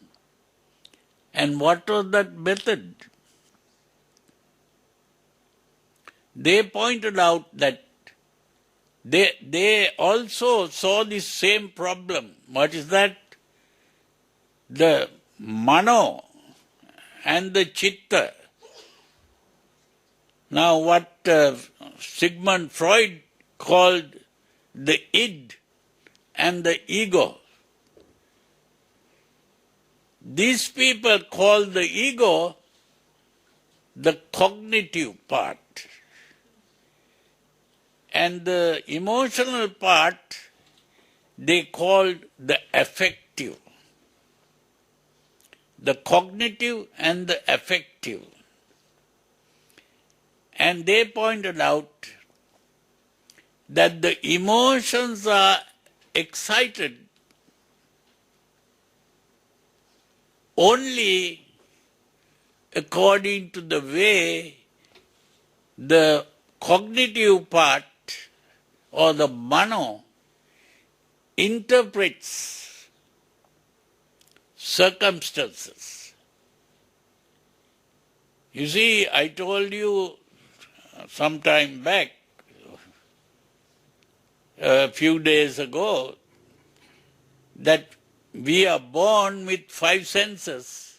And what was that method? They pointed out that they also saw this same problem. What is that? The mano and the cheetah. Now what Sigmund Freud called the id and the ego. These people call the ego the cognitive part. And the emotional part they called the affective. The cognitive and the affective. And they pointed out that the emotions are excited only according to the way the cognitive part or the mano interprets circumstances. You see, I told you some time back, a few days ago, that we are born with 5 senses,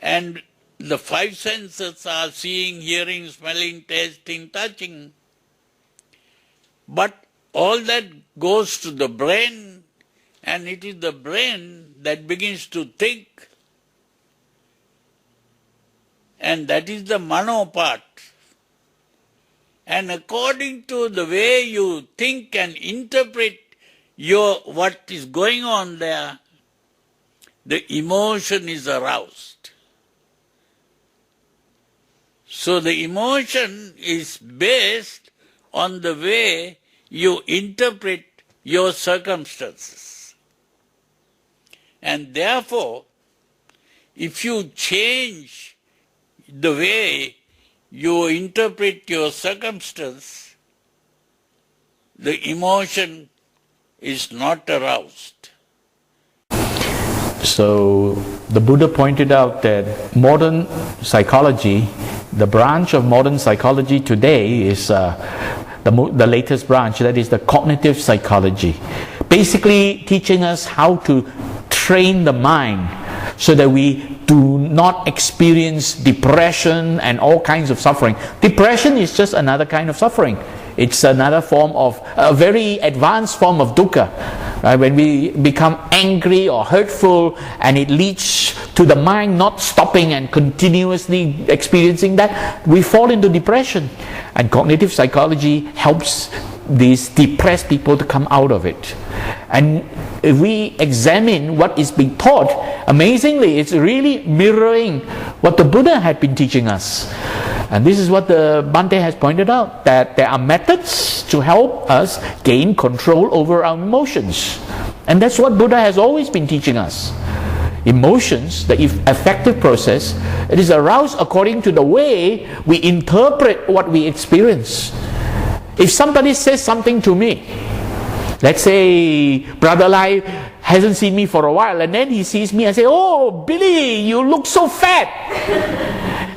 and the 5 senses are seeing, hearing, smelling, tasting, touching. But all that goes to the brain, and it is the brain that begins to think. And that is the mano part. And according to the way you think and interpret what is going on there, the emotion is aroused. So the emotion is based on the way you interpret your circumstances. And therefore, if you change the way you interpret your circumstance, the emotion is not aroused. So the Buddha pointed out that modern psychology, the branch of modern psychology today is the latest branch, that is the cognitive psychology. Basically teaching us how to train the mind so that we do not experience depression and all kinds of suffering. Depression is just another kind of suffering. It's another form of, a very advanced form of dukkha. When we become angry or hurtful and it leads to the mind not stopping and continuously experiencing that, we fall into depression. And cognitive psychology helps these depressed people to come out of it. And if we examine what is being taught, amazingly, it's really mirroring what the Buddha had been teaching us. And this is what the Bhante has pointed out, that there are methods to help us gain control over our emotions. And that's what Buddha has always been teaching us. Emotions, the affective process, it is aroused according to the way we interpret what we experience. If somebody says something to me, let's say Brother Lai hasn't seen me for a while, and then he sees me and say, "Oh, Billy, you look so fat."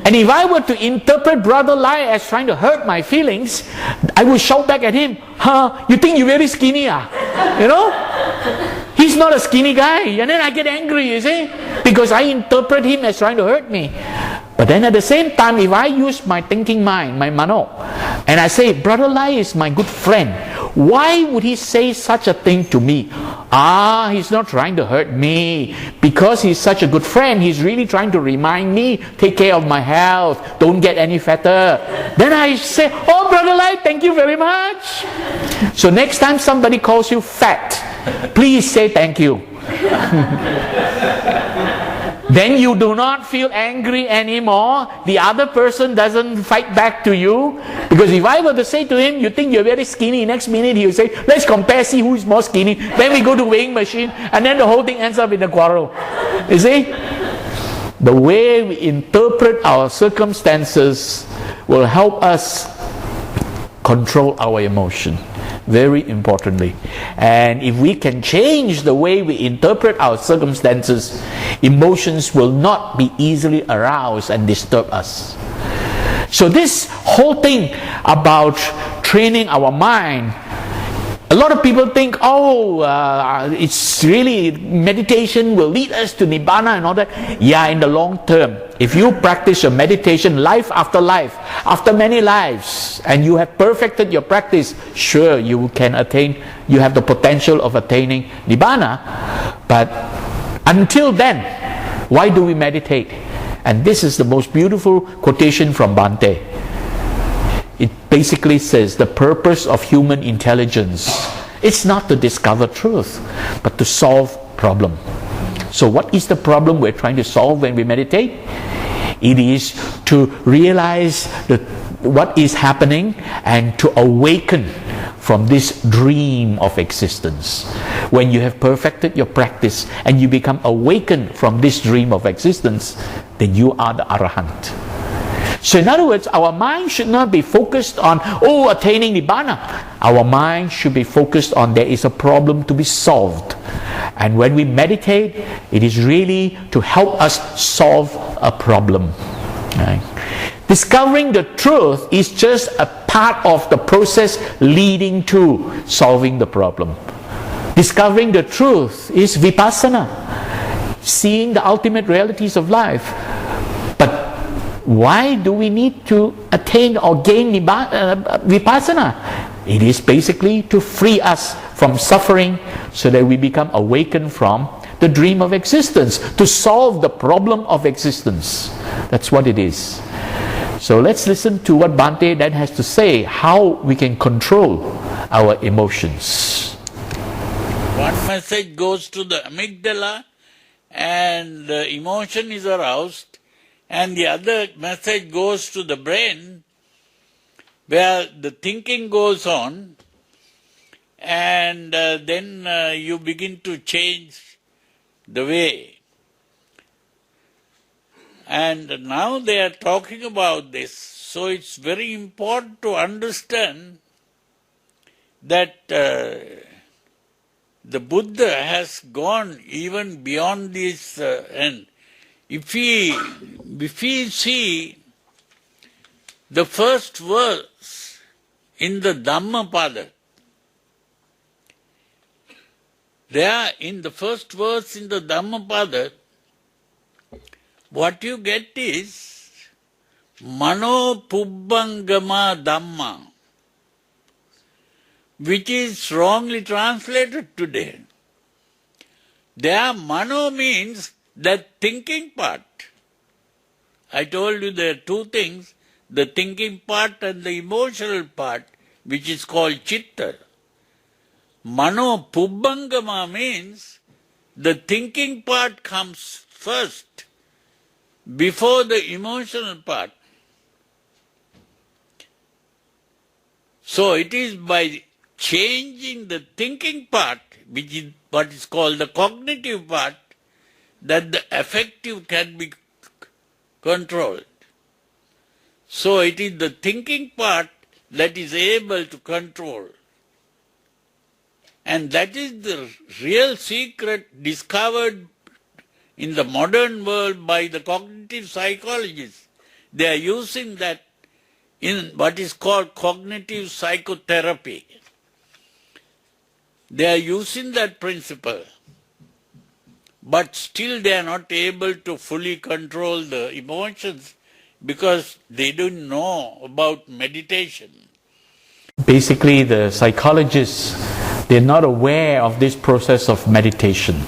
And if I were to interpret Brother Lai as trying to hurt my feelings, I would shout back at him, "Huh, you think you're very skinny, ah?" You know? He's not a skinny guy. And then I get angry, you see, because I interpret him as trying to hurt me. But then at the same time, if I use my thinking mind, my mano, and I say, Brother Lai is my good friend, why would he say such a thing to me? He's not trying to hurt me. Because he's such a good friend, he's really trying to remind me, take care of my health, don't get any fatter. Then I say, oh, Brother Lai, thank you very much. So next time somebody calls you fat, please say thank you. Then you do not feel angry anymore. The other person doesn't fight back to you. Because if I were to say to him, you think you're very skinny, next minute he will say, let's compare, see who is more skinny. Then we go to weighing machine, and then the whole thing ends up in a quarrel. You see? The way we interpret our circumstances will help us control our emotion. Very importantly. And if we can change the way we interpret our circumstances, emotions will not be easily aroused and disturb us. So this whole thing about training our mind, a lot of people think, it's really meditation will lead us to Nibbana and all that. Yeah, in the long term. If you practice your meditation life after life, after many lives, and you have perfected your practice, sure, you can attain, you have the potential of attaining Nibbana. But until then, why do we meditate? And this is the most beautiful quotation from Bhante. It basically says the purpose of human intelligence, it's not to discover truth, but to solve problem. So what is the problem we're trying to solve when we meditate? It is to realize what is happening and to awaken from this dream of existence. When you have perfected your practice and you become awakened from this dream of existence, then you are the Arahant. So in other words, our mind should not be focused on, attaining Nibbana. Our mind should be focused on there is a problem to be solved. And when we meditate, it is really to help us solve a problem. Right? Discovering the truth is just a part of the process leading to solving the problem. Discovering the truth is vipassana, seeing the ultimate realities of life. Why do we need to attain or gain vipassana? It is basically to free us from suffering so that we become awakened from the dream of existence, to solve the problem of existence. That's what it is. So let's listen to what Bhante then has to say, how we can control our emotions. One message goes to the amygdala and the emotion is aroused. And the other message goes to the brain where the thinking goes on, and then you begin to change the way. And now they are talking about this, so it's very important to understand that the Buddha has gone even beyond this end. If we see the first verse in the Dhammapada, there in the first verse in the Dhammapada, what you get is Mano Pubbangama Dhamma, which is wrongly translated today. There Mano means that thinking part. I told you there are two things, the thinking part and the emotional part, which is called cheetah. Mano Pubbangama means the thinking part comes first, before the emotional part. So it is by changing the thinking part, which is what is called the cognitive part, that the affective can be controlled. So it is the thinking part that is able to control. And that is the real secret discovered in the modern world by the cognitive psychologists. They are using that in what is called cognitive psychotherapy. They are using that principle, but still they are not able to fully control the emotions because they don't know about meditation. Basically, the psychologists, they're not aware of this process of meditation.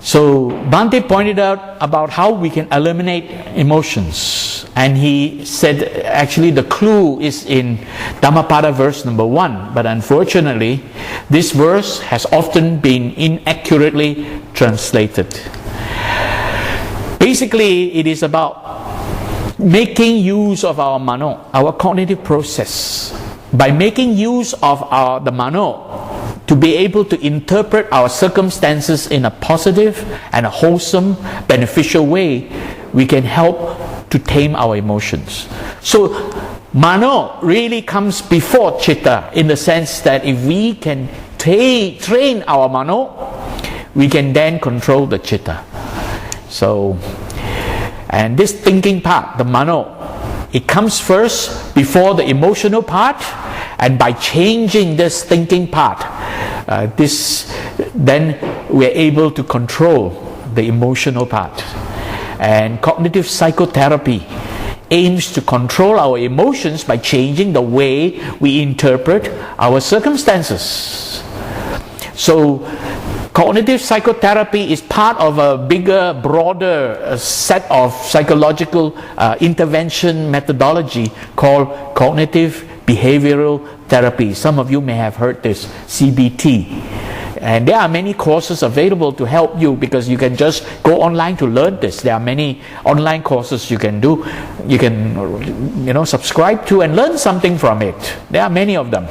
So Bhante pointed out about how we can eliminate emotions, and he said actually the clue is in Dhammapada verse number 1, but unfortunately this verse has often been inaccurately translated. Basically, it is about making use of our mano, our cognitive process. By making use of the mano to be able to interpret our circumstances in a positive and a wholesome, beneficial way, we can help to tame our emotions. So mano really comes before chitta, in the sense that if we can train our mano, we can then control the chitta. So, and this thinking part, the mano, it comes first before the emotional part, and by changing this thinking part, then we're able to control the emotional part. And cognitive psychotherapy aims to control our emotions by changing the way we interpret our circumstances. So cognitive psychotherapy is part of a bigger, broader set of psychological intervention methodology called cognitive behavioral therapy. Some of you may have heard this, CBT. And there are many courses available to help you, because you can just go online to learn this. There are many online courses you can do. You can, subscribe to and learn something from it. There are many of them.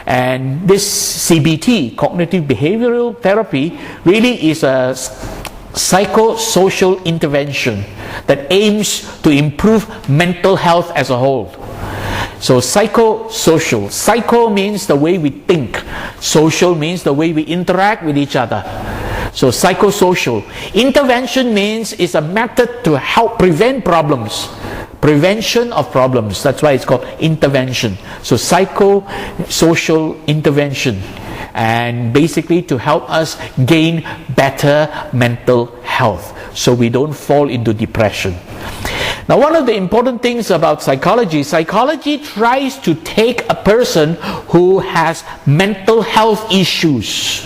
And this CBT, cognitive behavioral therapy, really is a psychosocial intervention that aims to improve mental health as a whole. So psychosocial. Psycho means the way we think. Social means the way we interact with each other. So psychosocial. Intervention means it's a method to help prevent problems. Prevention of problems. That's why it's called intervention. So psychosocial intervention. And basically to help us gain better mental health, so we don't fall into depression. Now, one of the important things about psychology tries to take a person who has mental health issues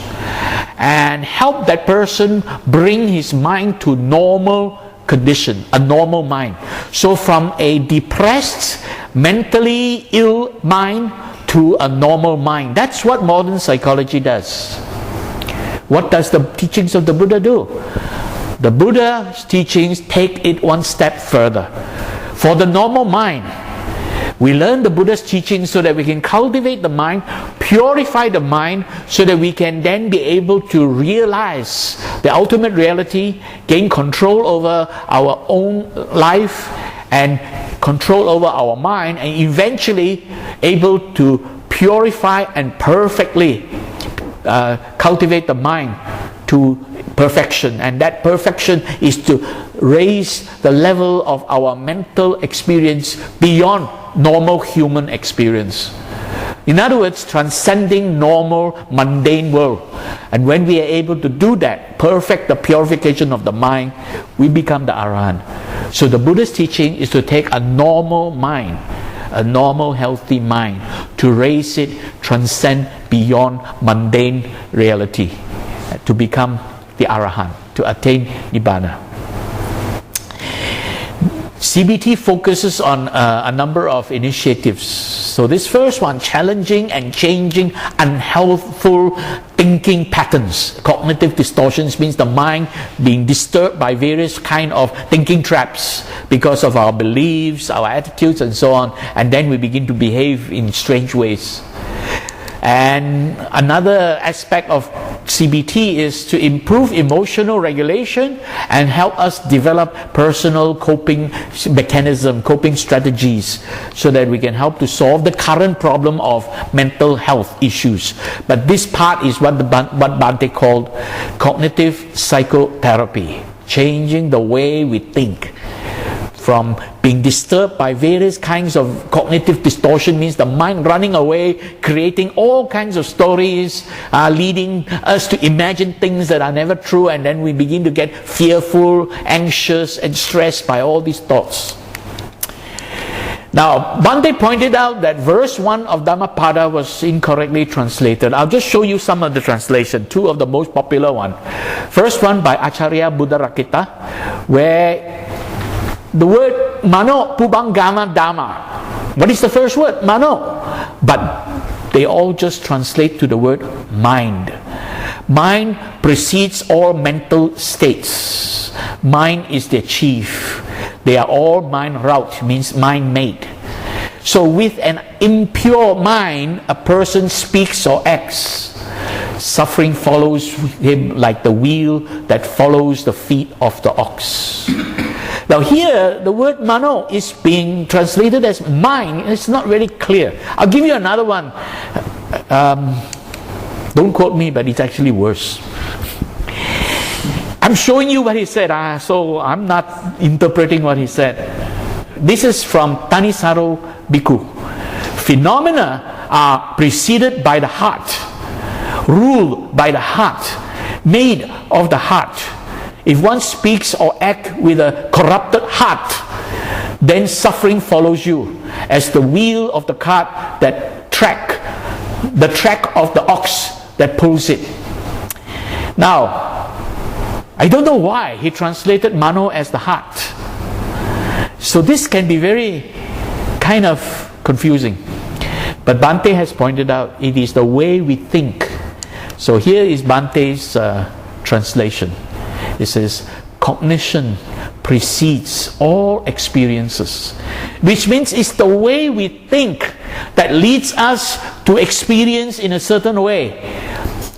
and help that person bring his mind to normal condition, a normal mind. So from a depressed, mentally ill mind to a normal mind. That's what modern psychology does. What does the teachings of the Buddha do? The Buddha's teachings take it one step further. For the normal mind, we learn the Buddha's teachings so that we can cultivate the mind, purify the mind, so that we can then be able to realize the ultimate reality, gain control over our own life and control over our mind, and eventually able to purify and perfectly cultivate the mind to perfection. And that perfection is to raise the level of our mental experience beyond normal human experience. In other words, transcending normal mundane world. And when we are able to do that, perfect the purification of the mind, we become the Arahant. So the Buddha's teaching is to take a normal mind, a normal healthy mind, to raise it, transcend beyond mundane reality, to become the Arahant, to attain Nibbana. CBT focuses on a number of initiatives. So this first one, challenging and changing unhealthful thinking patterns. Cognitive distortions means the mind being disturbed by various kind of thinking traps because of our beliefs, our attitudes and so on, and then we begin to behave in strange ways. And another aspect of CBT is to improve emotional regulation and help us develop personal coping mechanism, coping strategies, so that we can help to solve the current problem of mental health issues. But this part is what Bhante called cognitive psychotherapy, changing the way we think. from being disturbed by various kinds of cognitive distortion, means the mind running away, creating all kinds of stories, leading us to imagine things that are never true, and then we begin to get fearful, anxious, and stressed by all these thoughts. Now, Bhante pointed out that verse 1 of Dhammapada was incorrectly translated. I'll just show you some of the translation, two of the most popular one. First one by Acharya Buddharakkhita, where the word Mano Pubangama Dhamma. What is the first word? Mano. But they all just translate to the word mind. Mind precedes all mental states. Mind is their chief. They are all mind wrought, means mind made. So with an impure mind, a person speaks or acts. Suffering follows him like the wheel that follows the feet of the ox. Now here, the word mano is being translated as mind. It's not very clear. I'll give you another one. Don't quote me, but it's actually worse. I'm showing you what he said, so I'm not interpreting what he said. This is from Thanissaro Bhikkhu. Phenomena are preceded by the heart, ruled by the heart, made of the heart. If one speaks or acts with a corrupted heart, then suffering follows you, as the wheel of the cart that the track of the ox that pulls it. Now, I don't know why he translated mano as the heart. So this can be very kind of confusing. But Bhante has pointed out it is the way we think. So here is Bhante's translation. It says, cognition precedes all experiences, which means it's the way we think that leads us to experience in a certain way.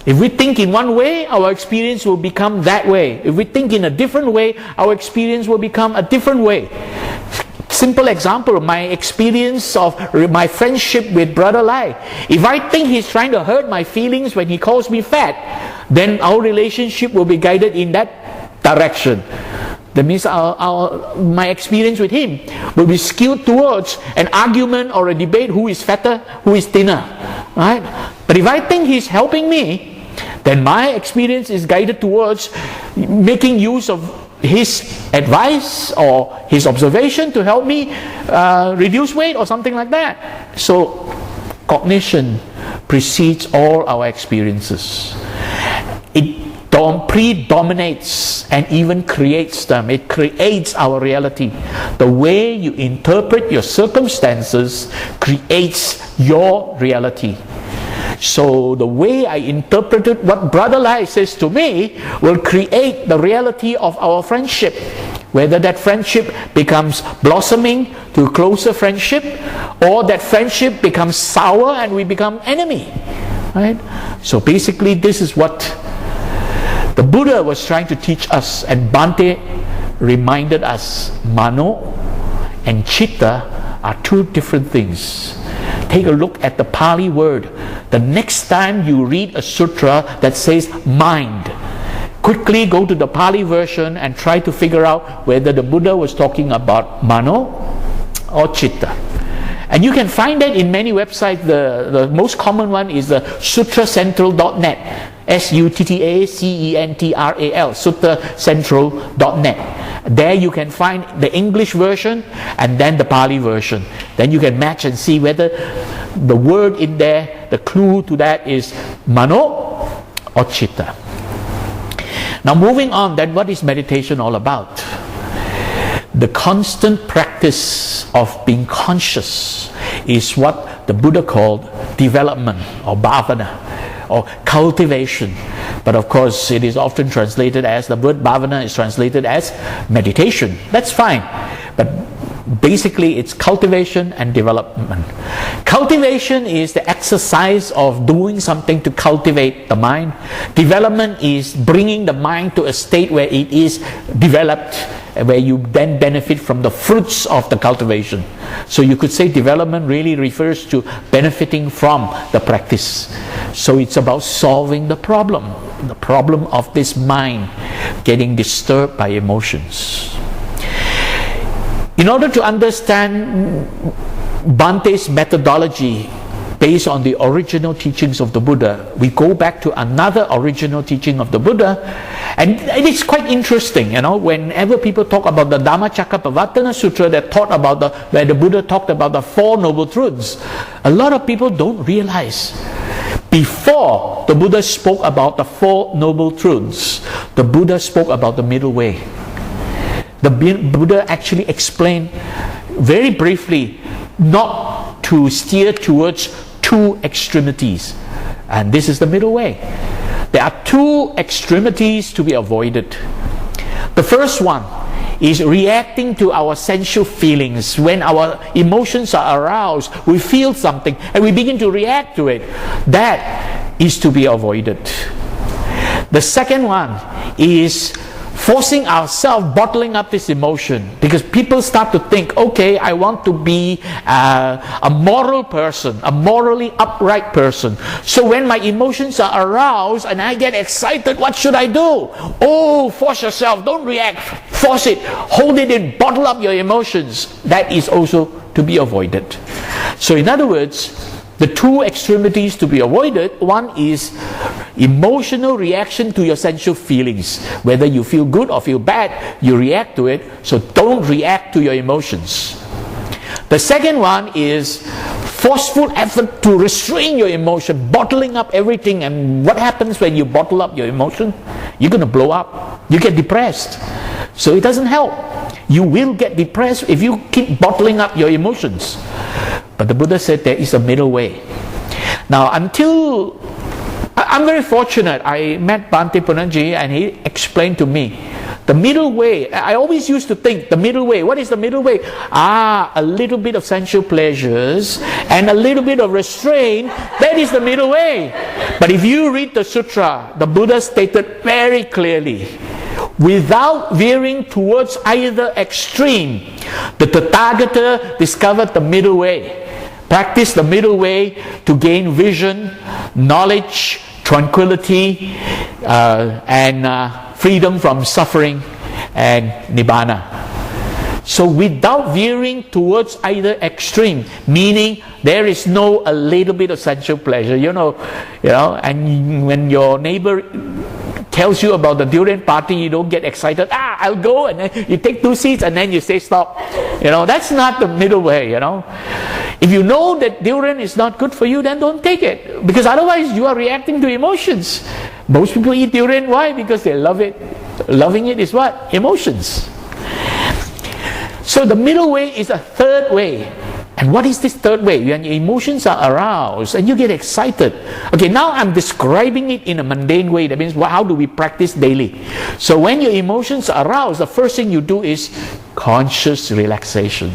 If we think in one way, our experience will become that way. If we think in a different way, our experience will become a different way. Simple example, my experience of my friendship with Brother Lai. If I think he's trying to hurt my feelings when he calls me fat, then our relationship will be guided in that direction. That means my experience with him will be skewed towards an argument or a debate, who is fatter, who is thinner. Right? But if I think he's helping me, then my experience is guided towards making use of his advice or his observation to help me reduce weight or something like that. So cognition precedes all our experiences. It predominates and even creates them. It creates our reality. The way you interpret your circumstances creates your reality. So the way I interpreted what Brother Lai says to me will create the reality of our friendship. Whether that friendship becomes blossoming to closer friendship, or that friendship becomes sour and we become enemy. Right? So basically this is what the Buddha was trying to teach us, and Bhante reminded us mano and cheetah are two different things. Take a look at the Pali word. The next time you read a sutra that says mind, quickly go to the Pali version and try to figure out whether the Buddha was talking about mano or cheetah. And you can find that in many websites. The most common one is the sutracentral.net. SUTTACENTRAL, sutracentral.net. There you can find the English version and then the Pali version. Then you can match and see whether the word in there, the clue to that is mano or cheetah. Now moving on, then what is meditation all about? The constant practice of being conscious is what the Buddha called development or bhavana, or cultivation. But of course it is often translated as, the word bhavana is translated as meditation. That's fine, but basically it's cultivation and development. Cultivation is the exercise of doing something to cultivate the mind. Development is bringing the mind to a state where it is developed, where you then benefit from the fruits of the cultivation. So you could say development really refers to benefiting from the practice. So it's about solving the problem of this mind getting disturbed by emotions. In order to understand Bhante's methodology based on the original teachings of the Buddha, we go back to another original teaching of the Buddha, and it is quite interesting, whenever people talk about the Dhammacakkappavattana Sutra that taught about where the Buddha talked about the Four Noble Truths, a lot of people don't realize before the Buddha spoke about the Four Noble Truths, the Buddha spoke about the middle way. The Buddha actually explained very briefly not to steer towards two extremities, and this is the middle way. There are two extremities to be avoided. The first one is reacting to our sensual feelings. When our emotions are aroused, we feel something and we begin to react to it. That is to be avoided. The second one is forcing ourselves, bottling up this emotion, because people start to think, okay, I want to be a moral person, a morally upright person. So when my emotions are aroused and I get excited, what should I do? Oh, force yourself, don't react, force it, hold it in, bottle up your emotions. That is also to be avoided. So in other words, the two extremities to be avoided, one is emotional reaction to your sensual feelings. Whether you feel good or feel bad, you react to it, so don't react to your emotions. The second one is forceful effort to restrain your emotion, bottling up everything. And what happens when you bottle up your emotion? You're going to blow up. You get depressed. So it doesn't help. You will get depressed if you keep bottling up your emotions. But the Buddha said there is a middle way. Now, I'm very fortunate. I met Bhante Punnaji and he explained to me the middle way. I always used to think the middle way. What is the middle way? A little bit of sensual pleasures and a little bit of restraint. That is the middle way. But if you read the sutra, the Buddha stated very clearly, without veering towards either extreme, the Tathagata discovered the middle way. Practice the middle way to gain vision, knowledge, tranquility, and freedom from suffering and nibbana. So without veering towards either extreme, meaning there is no a little bit of sensual pleasure, and when your neighbor tells you about the durian party, you don't get excited. I'll go, and then you take 2 seats and then you say stop. That's not the middle way. If you know that durian is not good for you, then don't take it, because otherwise you are reacting to emotions. Most people eat durian. Why? Because they love it. Loving it is what? Emotions. So the middle way is a third way. And what is this third way? When your emotions are aroused and you get excited. Okay, now I'm describing it in a mundane way. That means, how do we practice daily? So when your emotions are aroused, the first thing you do is conscious relaxation.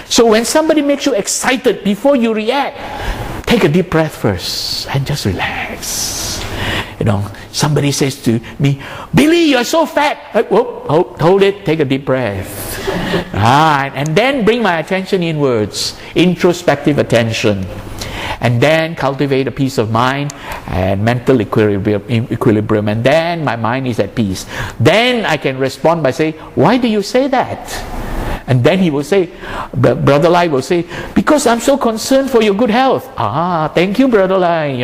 So when somebody makes you excited, before you react, take a deep breath first and just relax. Somebody says to me, Billy, you're so fat. Hold it, take a deep breath. And then bring my attention inwards, introspective attention. And then cultivate a peace of mind and mental equilibrium. And then my mind is at peace. Then I can respond by saying, why do you say that? And then he will say, Brother Lai will say, because I'm so concerned for your good health. Thank you, Brother Lai,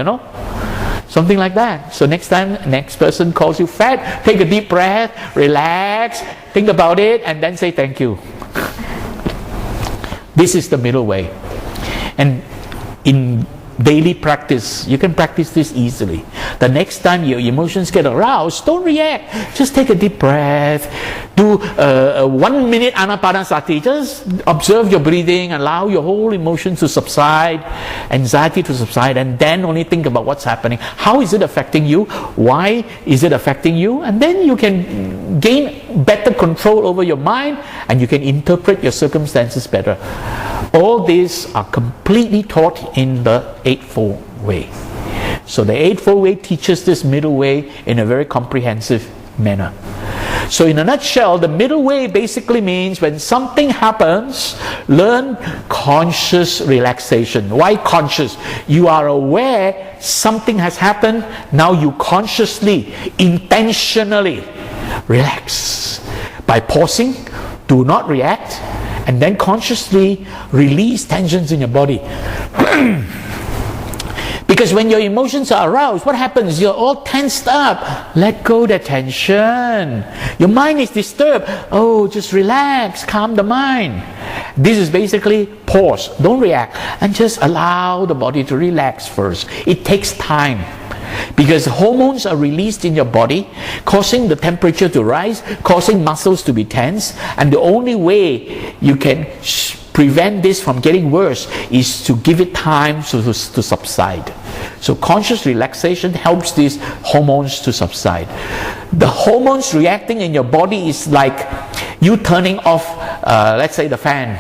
Something like that. So next time, next person calls you fat, take a deep breath, relax, think about it, and then say thank you. This is the middle way. And in daily practice, you can practice this easily. The next time your emotions get aroused, don't react. Just take a deep breath. Do 1 minute anapanasati. Just observe your breathing, allow your whole emotions to subside, anxiety to subside, and then only think about what's happening. How is it affecting you? Why is it affecting you? And then you can gain better control over your mind, and you can interpret your circumstances better. All these are completely taught in the Eightfold Way. So the Eightfold Way teaches this middle way in a very comprehensive manner. So in a nutshell, the middle way basically means when something happens, learn conscious relaxation. Why conscious? You are aware something has happened. Now you consciously, intentionally relax. By pausing, do not react, And then consciously release tensions in your body. Because when your emotions are aroused, what happens? You're all tensed up. Let go the tension. Your mind is disturbed. Oh, just relax, calm the mind. This is basically pause, don't react, and just allow the body to relax first. It takes time. Because hormones are released in your body, causing the temperature to rise, causing muscles to be tense, and the only way you can prevent this from getting worse is to give it time to subside. So conscious relaxation helps these hormones to subside. The hormones reacting in your body is like you turning off, let's say, the fan.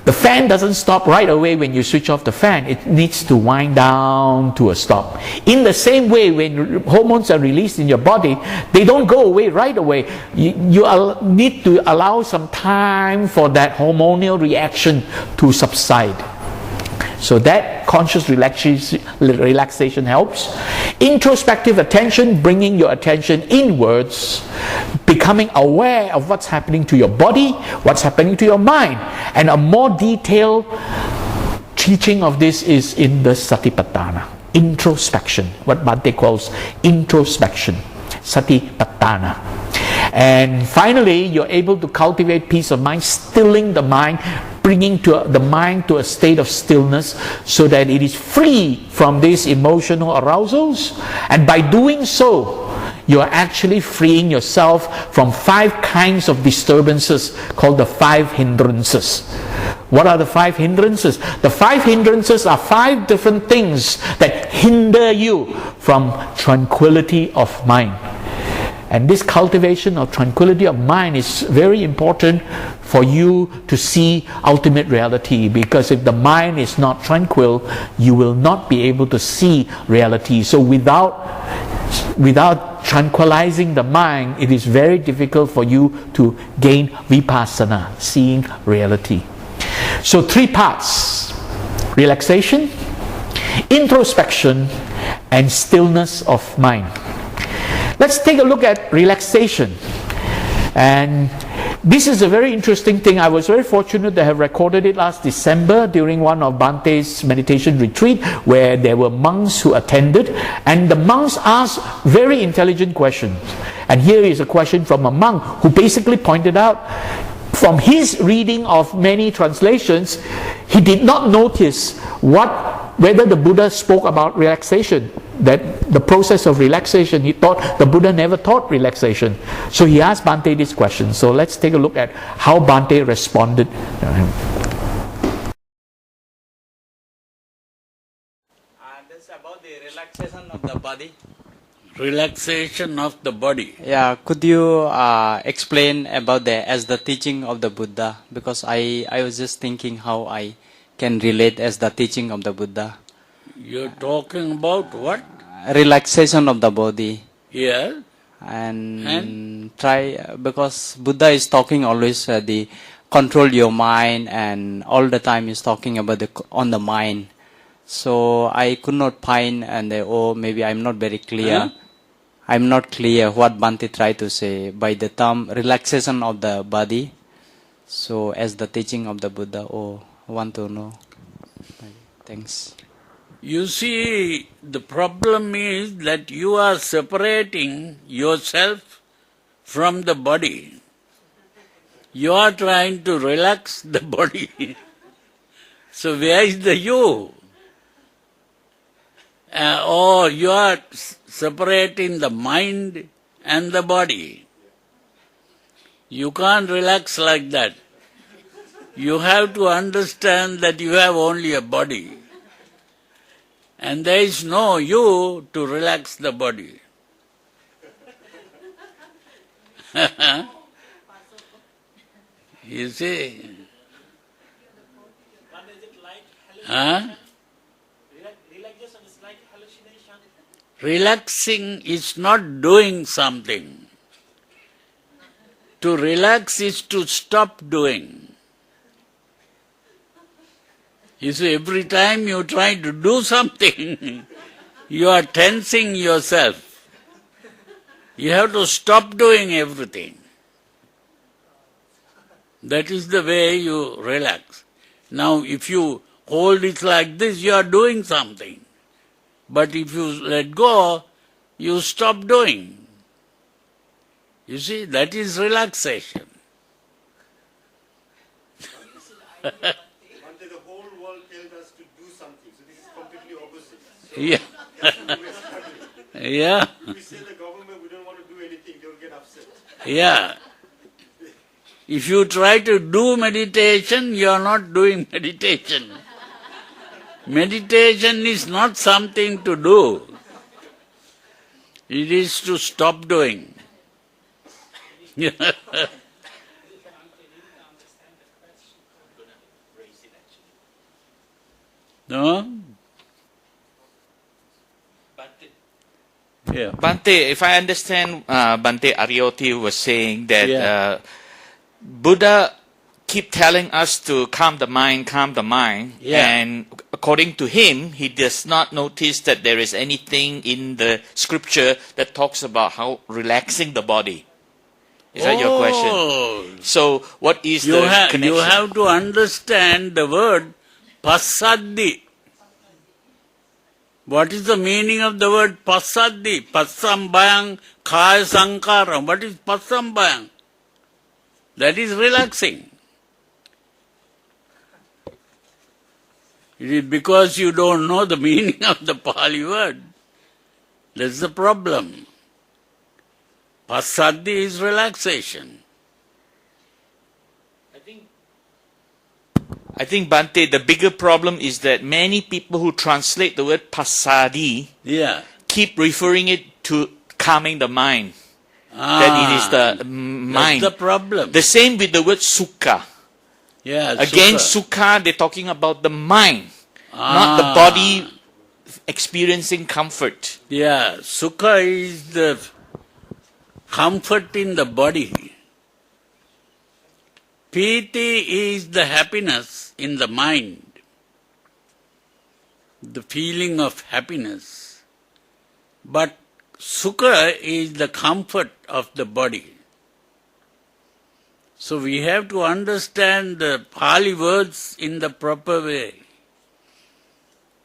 The fan doesn't stop right away when you switch off the fan. It needs to wind down to a stop. In the same way, when hormones are released in your body, they don't go away right away. You need to allow some time for that hormonal reaction to subside. So that conscious relaxation helps. Introspective attention, bringing your attention inwards, becoming aware of what's happening to your body, what's happening to your mind. And a more detailed teaching of this is in the satipatthana, introspection, what Bhante calls introspection, satipatthana. And finally, you're able to cultivate peace of mind, stilling the mind, bringing the mind to a state of stillness so that it is free from these emotional arousals. And by doing so, you are actually freeing yourself from 5 kinds of disturbances called the 5 hindrances. What are the 5 hindrances? The 5 hindrances are 5 different things that hinder you from tranquility of mind. And this cultivation of tranquility of mind is very important for you to see ultimate reality, because if the mind is not tranquil, you will not be able to see reality. So without tranquilizing the mind, it is very difficult for you to gain vipassana, seeing reality. So 3 parts: relaxation, introspection, and stillness of mind. Let's take a look at relaxation. And this is a very interesting thing. I was very fortunate to have recorded it last December during one of Bhante's meditation retreat, where there were monks who attended, and the monks asked very intelligent questions. And here is a question from a monk who basically pointed out, from his reading of many translations, he did not notice whether the Buddha spoke about relaxation, that the process of relaxation. He thought the Buddha never taught relaxation. So he asked Bhante this question. So let's take a look at how Bhante responded to him. This is about the relaxation of the body. Relaxation of the body. Yeah, could you explain about the teaching of the Buddha? Because I was just thinking how I can relate as the teaching of the Buddha. You're talking about what? Relaxation of the body. Yeah. And try, because Buddha is talking always the control your mind, and all the time is talking about on the mind. So I could not find, and maybe I'm not very clear. Huh? I'm not clear what Bhante tried to say by the term relaxation of the body. So as the teaching of the Buddha, I want to know. Thanks. You see, the problem is that you are separating yourself from the body. You are trying to relax the body. So where is the you? Or you are separating the mind and the body. You can't relax like that. You have to understand that you have only a body. And there is no you to relax the body. You see? Huh? Relaxation is like hallucination. Relaxing is not doing something. To relax is to stop doing. You see, every time you try to do something, you are tensing yourself. You have to stop doing everything. That is the way you relax. Now, if you hold it like this, you are doing something. But if you let go, you stop doing. You see, that is relaxation. The whole world tells us to do something, so this is completely opposite. So Yeah. that's why we're struggling. Yeah. If we say the government, we don't want to do anything, they'll get upset. Yeah. If you try to do meditation, you are not doing meditation. Meditation is not something to do. It is to stop doing. No? Yeah. Bhante, if I understand, Bhante Ariyoti was saying that Yeah. Buddha keep telling us to calm the mind, Yeah. and according to him, he does not notice that there is anything in the scripture that talks about how relaxing the body. Is that your question? So, what is You the have, connection? you have to understand the word passaddi. What is the meaning of the word passaddi? Passambayang kaya sankaram. What is passambayang? That is relaxing. It is because you don't know the meaning of the Pali word. That's the problem. Passaddi is relaxation. I think, Bhante, the bigger problem is that many people who translate the word pasadi Yeah. keep referring it to calming the mind. That it is the mind. That's the problem. The same with the word sukha. Yeah, Again, sukha. sukha, they're talking about the mind, not the body experiencing comfort. Yeah, sukha is the comfort in the body. Piti is the happiness in the mind, the feeling of happiness. But sukha is the comfort of the body. So we have to understand the Pali words in the proper way.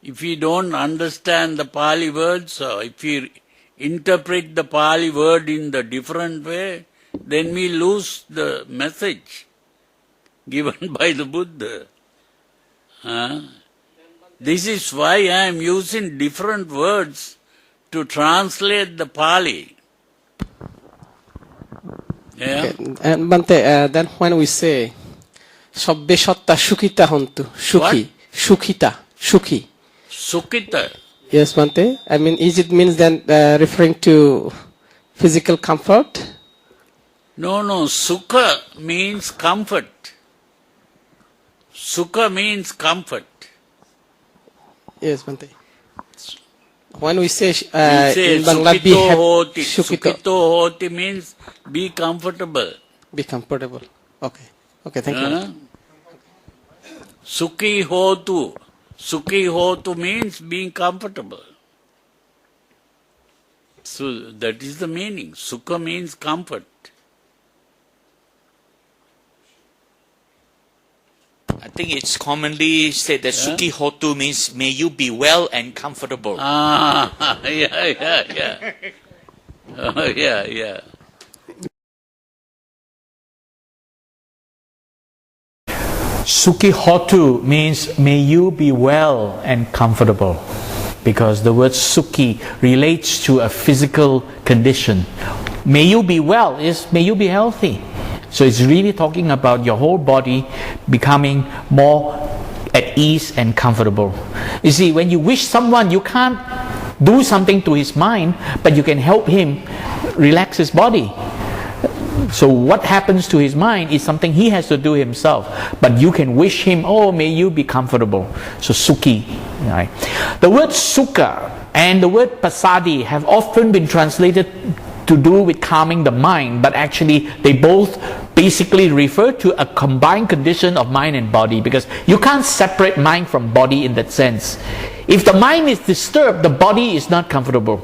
If we don't understand the Pali words, or if we interpret the Pali word in the different way, then we lose the message given by the Buddha. This is why I am using different words to translate the Pali. Yeah? Okay. And Bhante, then when we say Sabbe Satta Sukhita Hontu, Sukhi, Sukhita, Sukhi. Sukhita. Yes, Bhante. I mean, is it means then referring to physical comfort? No, sukha means comfort. Sukha means comfort. Yes, Bhante. When we say, We say in Bangla, be sukhito hoti. Sukhito, Sukhito hoti means be comfortable. be comfortable. Okay. Okay, thank you. Sukhi hotu. Sukhi hotu means being comfortable. So that is the meaning. Sukha means comfort. I think it's commonly said that Sukhi Hotu means may you be well and comfortable. Yeah. Oh, yeah. Sukhi Hotu means may you be well and comfortable, because the word Sukhi relates to a physical condition. May you be well is may you be healthy. So it's really talking about your whole body becoming more at ease and comfortable. You see, when you wish someone, you can't do something to his mind, but you can help him relax his body. So what happens to his mind is something he has to do himself. But you can wish him, oh, may you be comfortable. So sukhi. Right? The word sukha and the word pasadi have often been translated to do with calming the mind, but actually they both basically refer to a combined condition of mind and body, because you can't separate mind from body in that sense. If the mind is disturbed, the body is not comfortable.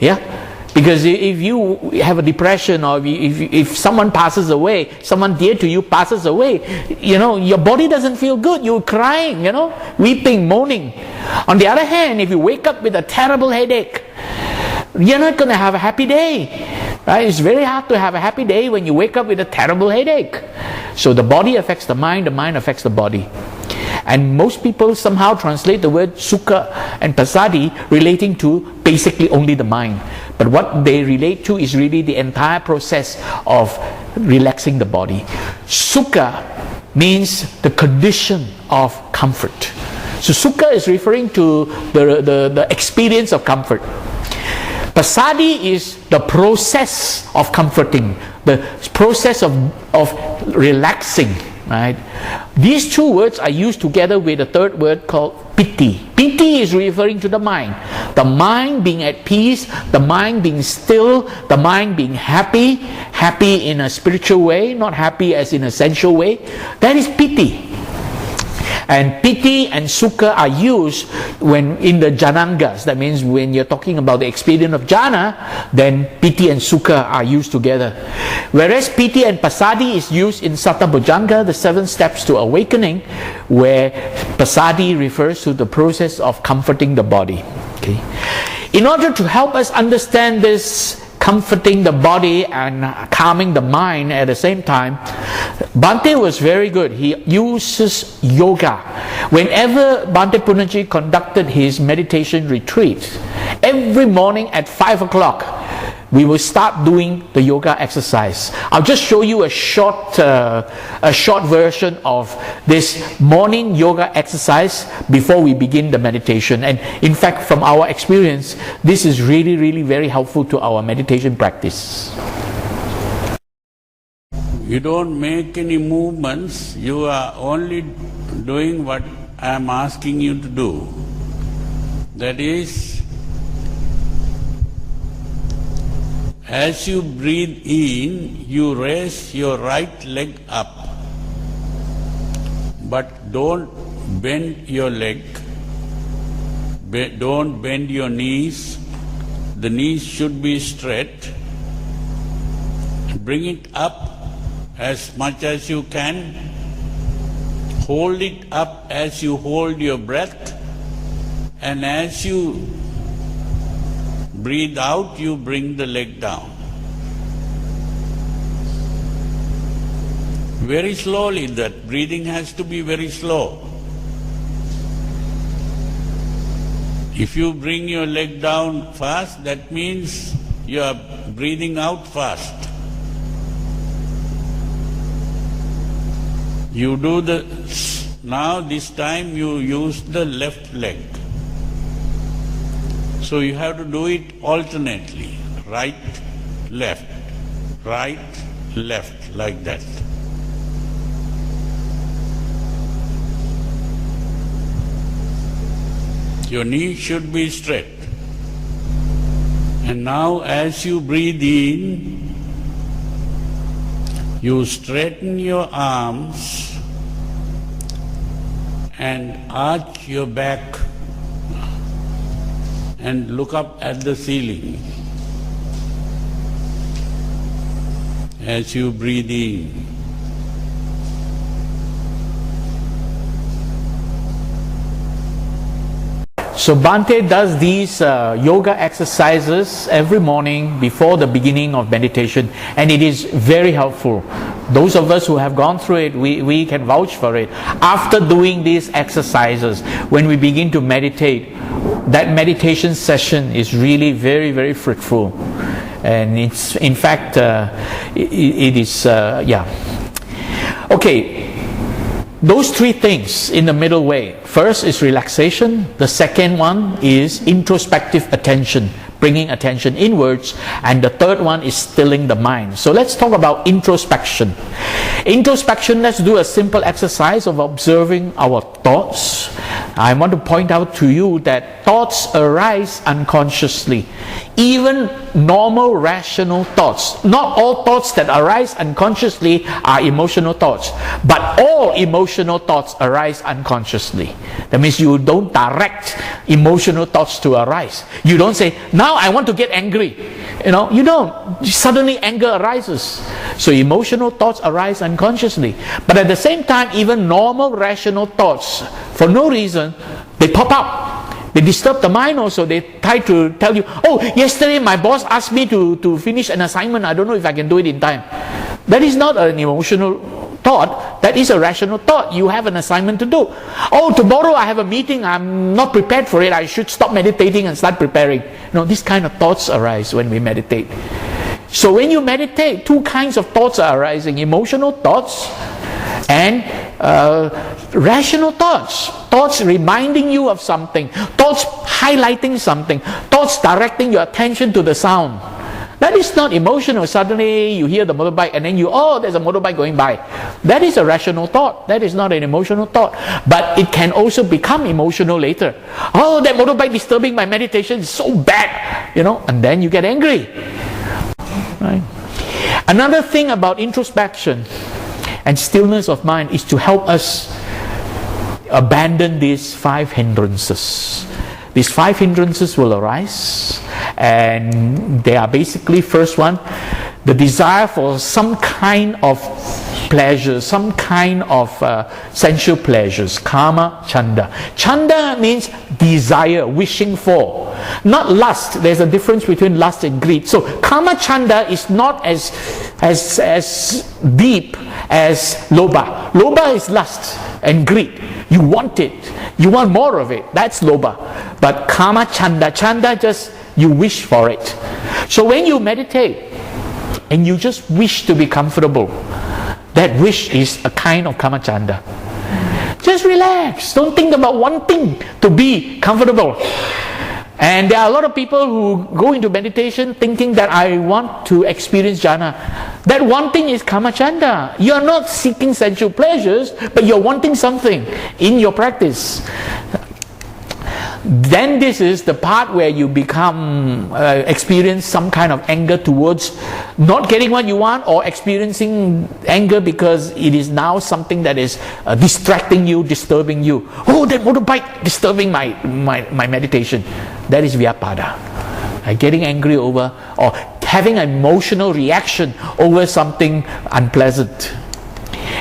Yeah? Because if you have a depression, or if someone passes away, someone dear to you passes away, your body doesn't feel good. You're crying, weeping, moaning. On the other hand, if you wake up with a terrible headache, you're not going to have a happy day. Right? It's very hard to have a happy day when you wake up with a terrible headache. So the body affects the mind affects the body. And most people somehow translate the word sukha and pasadi relating to basically only the mind. But what they relate to is really the entire process of relaxing the body. Sukha means the condition of comfort. So sukha is referring to the experience of comfort. Pasadi is the process of comforting, the process of relaxing. Right? These two words are used together with a third word called piti. Piti is referring to the mind. The mind being at peace, the mind being still, the mind being happy, happy in a spiritual way, not happy as in a sensual way. That is piti. And piti and sukha are used when in the janangas. That means when you're talking about the experience of jhana, then piti and sukha are used together. Whereas piti and pasadi is used in satabhujanga, the 7 steps to awakening, where pasadi refers to the process of comforting the body. Okay. In order to help us understand this comforting the body and calming the mind at the same time, Bhante was very good. He uses yoga. Whenever Bhante Punnaji conducted his meditation retreat, every morning at 5 o'clock, we will start doing the yoga exercise. I'll just show you a short version of this morning yoga exercise before we begin the meditation. And in fact, from our experience, this is really, really very helpful to our meditation practice. You don't make any movements, you are only doing what I am asking you to do. That is, as you breathe in, you raise your right leg up, but don't bend your leg, don't bend your knees. The knees should be straight. Bring it up as much as you can. Hold it up as you hold your breath, and as you breathe out, you bring the leg down. Very slowly, that breathing has to be very slow. If you bring your leg down fast, that means you are breathing out fast. You do now this time you use the left leg. So you have to do it alternately, right, left, like that. Your knee should be straight. And now as you breathe in, you straighten your arms and arch your back and look up at the ceiling as you breathe in. So Bhante does these yoga exercises every morning before the beginning of meditation, and it is very helpful. Those of us who have gone through it, we can vouch for it. After doing these exercises, when we begin to meditate, that meditation session is really very, very fruitful. And it's, in fact, it is, Okay. Those 3 things in the middle way. First is relaxation. The second one is introspective attention, bringing attention inwards. And the third one is stilling the mind. So let's talk about introspection. Introspection, let's do a simple exercise of observing our thoughts. I want to point out to you that thoughts arise unconsciously. Even normal rational thoughts. Not all thoughts that arise unconsciously are emotional thoughts, but all emotional thoughts arise unconsciously. That means you don't direct emotional thoughts to arise. You don't say, now I want to get angry. You don't. Suddenly anger arises. So emotional thoughts arise unconsciously. But at the same time, even normal rational thoughts, for no reason, they pop up. They disturb the mind also. They try to tell you, oh, yesterday my boss asked me to finish an assignment. I don't know if I can do it in time. That is not an emotional thought. That is a rational thought. You have an assignment to do. Oh, tomorrow I have a meeting. I'm not prepared for it. I should stop meditating and start preparing. These kind of thoughts arise when we meditate. So when you meditate, two kinds of thoughts are arising. Emotional thoughts and rational thoughts. Thoughts reminding you of something. Thoughts highlighting something. Thoughts directing your attention to the sound. That is not emotional. Suddenly you hear the motorbike and then there's a motorbike going by. That is a rational thought. That is not an emotional thought. But it can also become emotional later. Oh, that motorbike disturbing my meditation is so bad. And then you get angry. Right? Another thing about introspection and stillness of mind is to help us abandon these 5 hindrances. These 5 hindrances will arise, and they are basically, first one, the desire for some kind of pleasure, some kind of sensual pleasures, kama, chanda. Chanda means desire, wishing for, not lust. There's a difference between lust and greed. So kama chanda is not as deep as lobha. Lobha is lust and greed. You want it. You want more of it. That's lobha. But kama chanda, chanda just you wish for it. So when you meditate and you just wish to be comfortable, that wish is a kind of kama chanda. Just relax. Don't think about wanting to be comfortable. And there are a lot of people who go into meditation thinking that I want to experience jhana. That wanting is kama chanda. You are not seeking sensual pleasures, but you're wanting something in your practice. Then this is the part where you become experience some kind of anger towards not getting what you want, or experiencing anger because it is now something that is distracting you, disturbing you. Oh, that motorbike disturbing my meditation. That is vyapada. Getting angry over or having an emotional reaction over something unpleasant.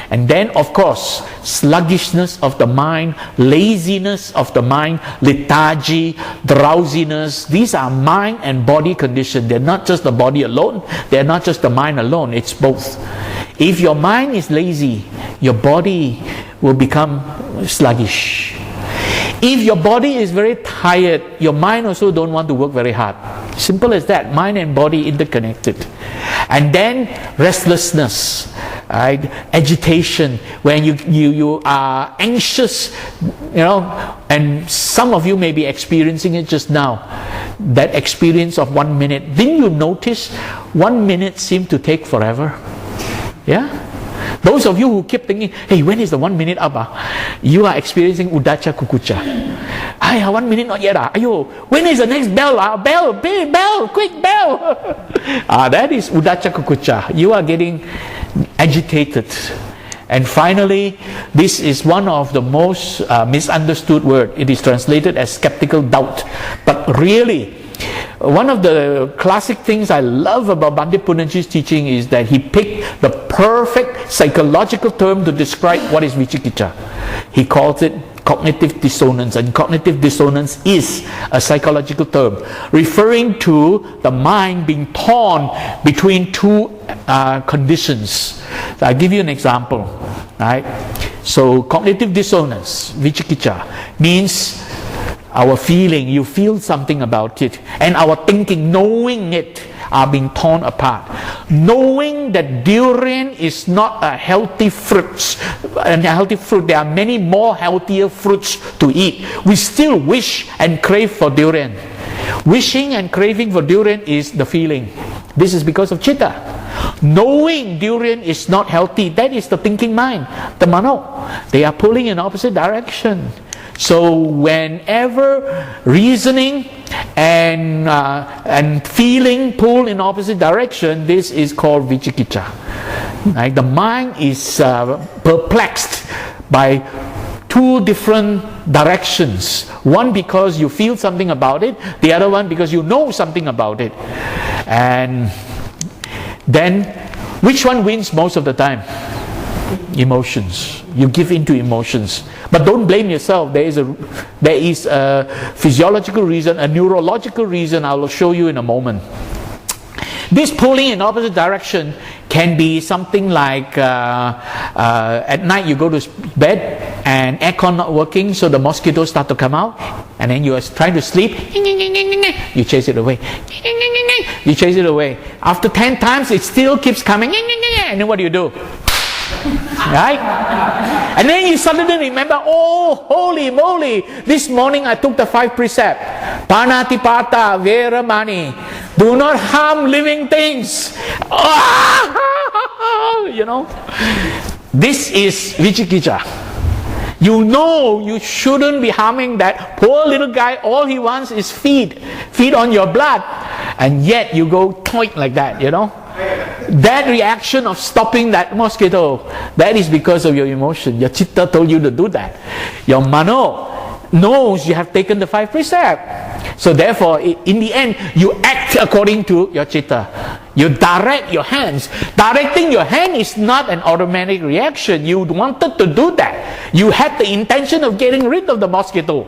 And then, of course, sluggishness of the mind, laziness of the mind, lethargy, drowsiness. These are mind and body conditions. They're not just the body alone. They're not just the mind alone. It's both. If your mind is lazy, your body will become sluggish. If your body is very tired, your mind also don't want to work very hard. Simple as that. Mind and body interconnected. And then restlessness, right? Agitation, when you are anxious, and some of you may be experiencing it just now. That experience of 1 minute. Didn't you notice 1 minute seemed to take forever? Yeah? Those of you who keep thinking, hey, when is the 1 minute up? You are experiencing udacha kukucha. 1 minute not yet. Ayo, when is the next bell? Bell, quick bell. That is udacha kukucha. You are getting agitated. And finally, this is one of the most misunderstood words. It is translated as skeptical doubt. But really, one of the classic things I love about Bhante Punnaji's teaching is that he picked the perfect psychological term to describe what is vichikicha. He calls it cognitive dissonance, and cognitive dissonance is a psychological term referring to the mind being torn between two conditions. So I'll give you an example. Right? So cognitive dissonance, vichikicha, means our feeling, you feel something about it, and our thinking, knowing it, are being torn apart. Knowing that durian is not a healthy fruit, there are many more healthier fruits to eat. We still wish and crave for durian. Wishing and craving for durian is the feeling. This is because of cheetah. Knowing durian is not healthy, that is the thinking mind, the mano. They are pulling in opposite direction. So whenever reasoning and feeling pull in opposite direction, this is called vicikicca. Right? The mind is perplexed by two different directions. One because you feel something about it, the other one because you know something about it. And then which one wins most of the time? Emotions. You give in to emotions. But don't blame yourself. There is a physiological reason, a neurological reason I will show you in a moment. This pulling in opposite direction can be something like at night you go to bed and aircon not working, so the mosquitoes start to come out, and then you are trying to sleep, you chase it away. You chase it away. After 10 times it still keeps coming, and then what do? Right? And then you suddenly remember, oh, holy moly, this morning I took the 5 precepts. Panatipata, Veramani. Do not harm living things. You know, this is vicikicca. You know you shouldn't be harming that poor little guy. All he wants is feed on your blood, and yet you go toink like that, you know. That reaction of stopping that mosquito, that is because of your emotion. Your cheetah told you to do that. Your mano knows you have taken the 5 precepts. So therefore, in the end, you act according to your cheetah. You direct your hands. Directing your hand is not an automatic reaction. You wanted to do that. You had the intention of getting rid of the mosquito.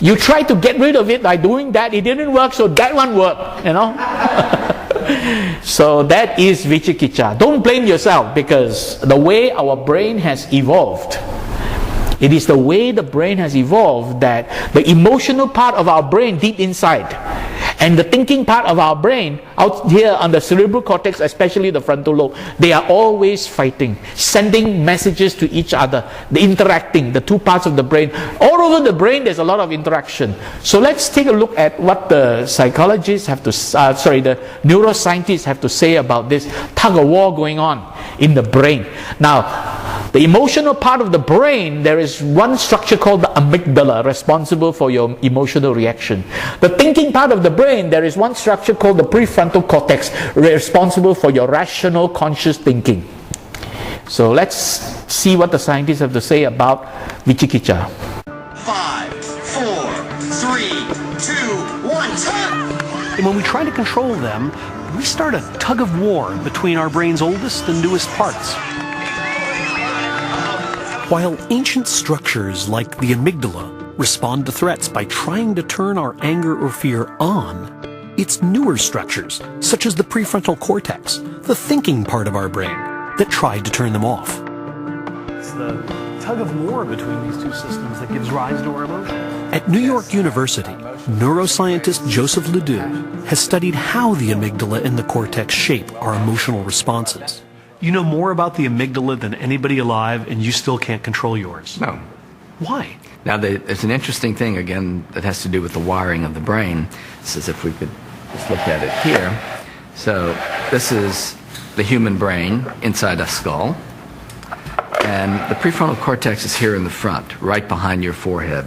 You tried to get rid of it by doing that. It didn't work, so that one worked, you know. So that is vicikicca. Don't blame yourself, because the way our brain has evolved, it is the way the brain has evolved that the emotional part of our brain deep inside and the thinking part of our brain out here on the cerebral cortex, especially the frontal lobe, they are always fighting, sending messages to each other, interacting, the two parts of the brain. All over the brain there's a lot of interaction. So let's take a look at what the psychologists have to, the neuroscientists have to say about this tug of war going on in the brain. Now, the emotional part of the brain, there is one structure called the amygdala, responsible for your emotional reaction. The thinking part of the brain, there is one structure called the prefrontal cortex, responsible for your rational, conscious thinking. So let's see what the scientists have to say about vicikicca. 5, 4, 3, 2, 1, tug! And when we try to control them, we start a tug of war between our brain's oldest and newest parts. While ancient structures like the amygdala respond to threats by trying to turn our anger or fear on, it's newer structures, such as the prefrontal cortex, the thinking part of our brain, that tried to turn them off. It's the tug of war between these two systems that gives rise to our emotions. At New York University, neuroscientist Joseph Ledoux has studied how the amygdala and the cortex shape our emotional responses. You know more about the amygdala than anybody alive, and you still can't control yours. No. Why? Now, there's an interesting thing, again, that has to do with the wiring of the brain. This is, if we could just look at it here. So this is the human brain inside a skull. And the prefrontal cortex is here in the front, right behind your forehead.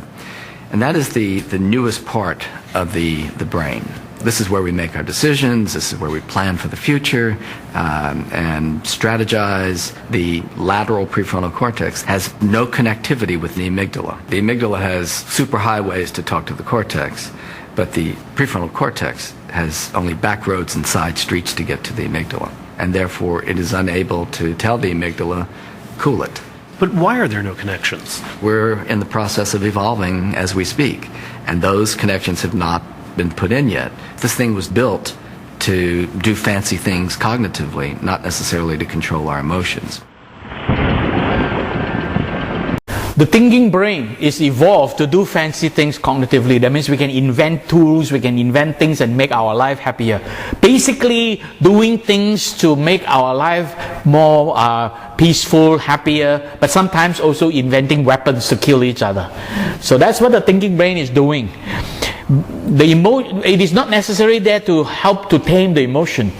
And that is the newest part of the brain. This is where we make our decisions, this is where we plan for the future and strategize. The lateral prefrontal cortex has no connectivity with the amygdala. The amygdala has superhighways to talk to the cortex, but the prefrontal cortex has only back roads and side streets to get to the amygdala. And therefore it is unable to tell the amygdala, cool it. But why are there no connections? We're in the process of evolving as we speak, and those connections have not been put in yet. This thing was built to do fancy things cognitively, not necessarily to control our emotions. The thinking brain is evolved to do fancy things cognitively. That means we can invent tools, we can invent things and make our life happier. Basically, doing things to make our life more peaceful, happier, but sometimes also inventing weapons to kill each other. So that's what the thinking brain is doing. it is not necessary there to help to tame the emotion.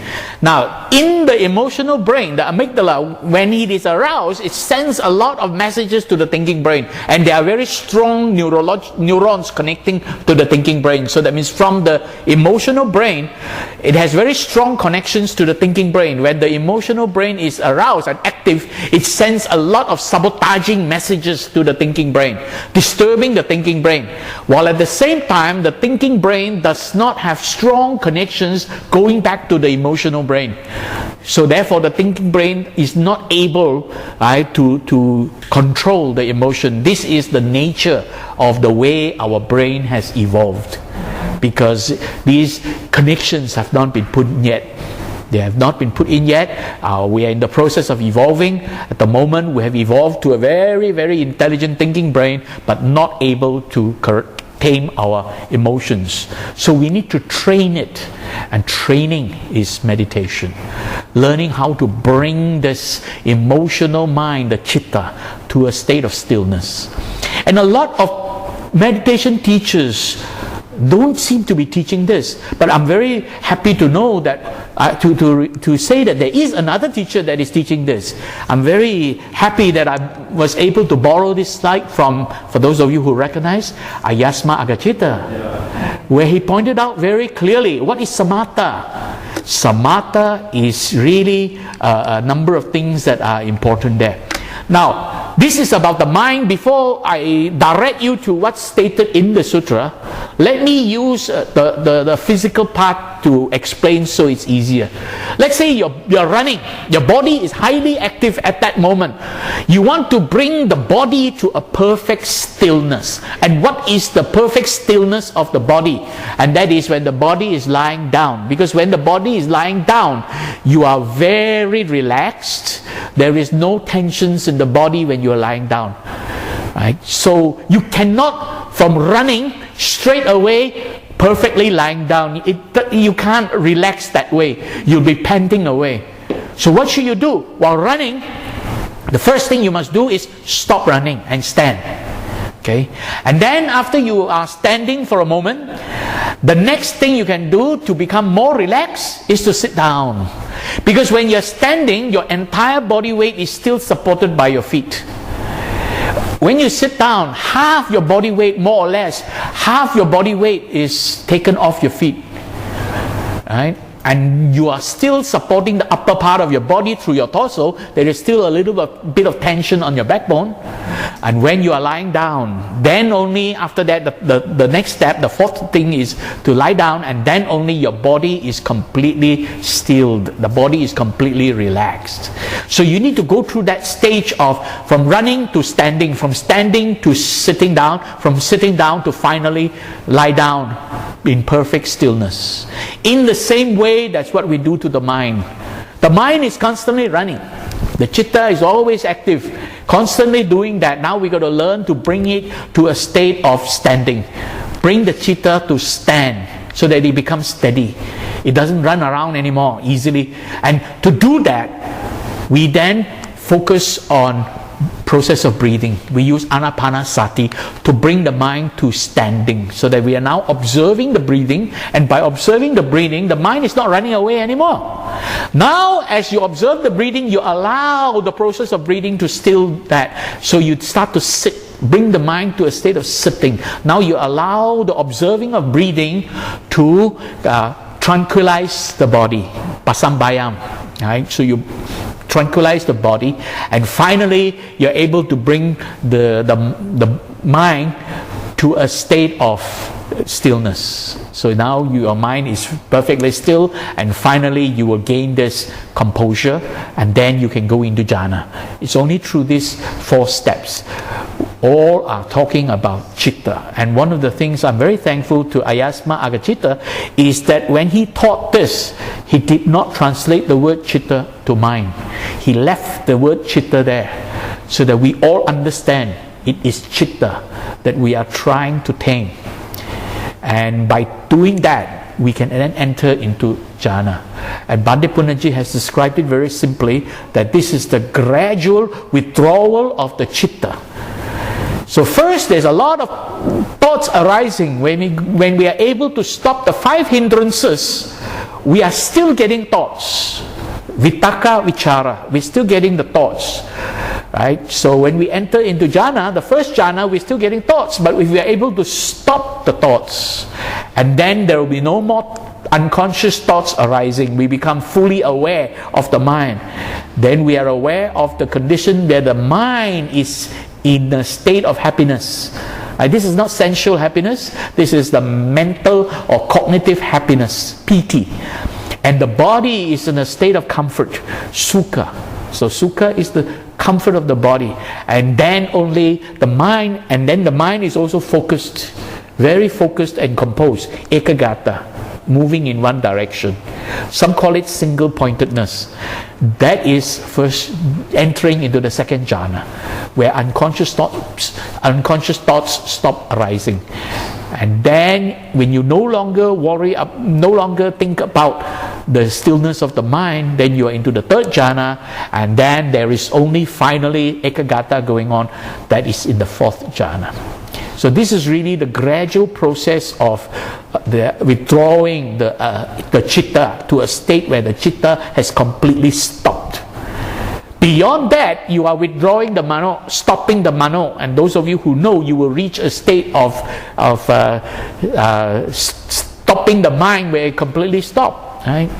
Now, in the emotional brain, the amygdala, when it is aroused, it sends a lot of messages to the thinking brain, and there are very strong neurons connecting to the thinking brain. So that means from the emotional brain, it has very strong connections to the thinking brain. When the emotional brain is aroused and active, it sends a lot of sabotaging messages to the thinking brain, disturbing the thinking brain, while at the same time the thinking brain does not have strong connections going back to the emotional brain. So therefore the thinking brain is not able, right, to control the emotion. This is the nature of the way our brain has evolved, because these connections have not been put in yet. They have not been put in yet. We are in the process of evolving. At the moment, we have evolved to a very, very intelligent thinking brain, but not able to tame our emotions. So we need to train it, and training is meditation. Learning how to bring this emotional mind, the cheetah, to a state of stillness. And a lot of meditation teachers don't seem to be teaching this, but I'm very happy to know that to say that there is another teacher that is teaching this. I'm very happy that I was able to borrow this slide from, for those of you who recognize, Ariyamagga Bhavana, where he pointed out very clearly what is samatha. Samatha is really a number of things that are important there. Now, this is about the mind. Before I direct you to what's stated in the sutra, let me use the physical part to explain so it's easier. Let's say you're running. Your body is highly active at that moment. You want to bring the body to a perfect stillness. And what is the perfect stillness of the body? And that is when the body is lying down. Because when the body is lying down, you are very relaxed. There is no tensions in the body when you are lying down. Right? So you cannot, from running straight away, perfectly lying down. You can't relax that way. You'll be panting away. So what should you do? While running, the first thing you must do is stop running and stand. Okay? And then after you are standing for a moment, the next thing you can do to become more relaxed is to sit down. Because when you're standing, your entire body weight is still supported by your feet. When you sit down, half your body weight, more or less, half your body weight is taken off your feet. Right? And you are still supporting the upper part of your body through your torso. There is still a little bit of tension on your backbone. And when you are lying down, then only after that, the next step, the fourth thing is to lie down, and then only your body is completely stilled. The body is completely relaxed. So you need to go through that stage of from running to standing, from standing to sitting down, from sitting down to finally lie down in perfect stillness. In the same way, that's what we do to the mind. The mind is constantly running. The cheetah is always active, constantly doing that. Now we got to learn to bring it to a state of standing. Bring the cheetah to stand so that it becomes steady. It doesn't run around anymore easily. And to do that, we then focus on process of breathing. We use anapanasati to bring the mind to standing, so that we are now observing the breathing, and by observing the breathing, the mind is not running away anymore. Now as you observe the breathing, you allow the process of breathing to still that. So you start to sit, bring the mind to a state of sitting. Now you allow the observing of breathing to tranquilize the body, pasambayam. Right? So you tranquilize the body, and finally you're able to bring the mind to a state of stillness. So now your mind is perfectly still, and finally you will gain this composure, and then you can go into jhana. It's only through these 4 steps. All are talking about chitta. And one of the things I'm very thankful to Ariyamagga Bhavana is that when he taught this, he did not translate the word chitta to mind. He left the word chitta there so that we all understand it is chitta that we are trying to tame. And by doing that, we can then enter into jhana. And Bhante Punnaji has described it very simply, that this is the gradual withdrawal of the chitta. So first, there's a lot of thoughts arising. When we are able to stop the 5 hindrances, we are still getting thoughts. Vitaka, vichara, we're still getting the thoughts. Right? So when we enter into jhana, the first jhana, we're still getting thoughts. But if we are able to stop the thoughts, and then there will be no more unconscious thoughts arising, we become fully aware of the mind. Then we are aware of the condition where the mind is in a state of happiness. This is not sensual happiness. This is the mental or cognitive happiness, piti. And the body is in a state of comfort, sukha. So sukha is the comfort of the body. And then only the mind, and then the mind is also focused, very focused and composed, ekagata, moving in one direction. Some call it single pointedness. That is first entering into the second jhana, where unconscious thoughts stop arising. And then when you no longer no longer think about the stillness of the mind, then you are into the third jhana, and then there is only finally ekagata going on, that is in the fourth jhana. So this is really the gradual process of the withdrawing the chitta to a state where the chitta has completely stopped. Beyond that, you are withdrawing the mano, stopping the mano, and those of you who know, you will reach a state of stopping the mind where it completely stopped. Right?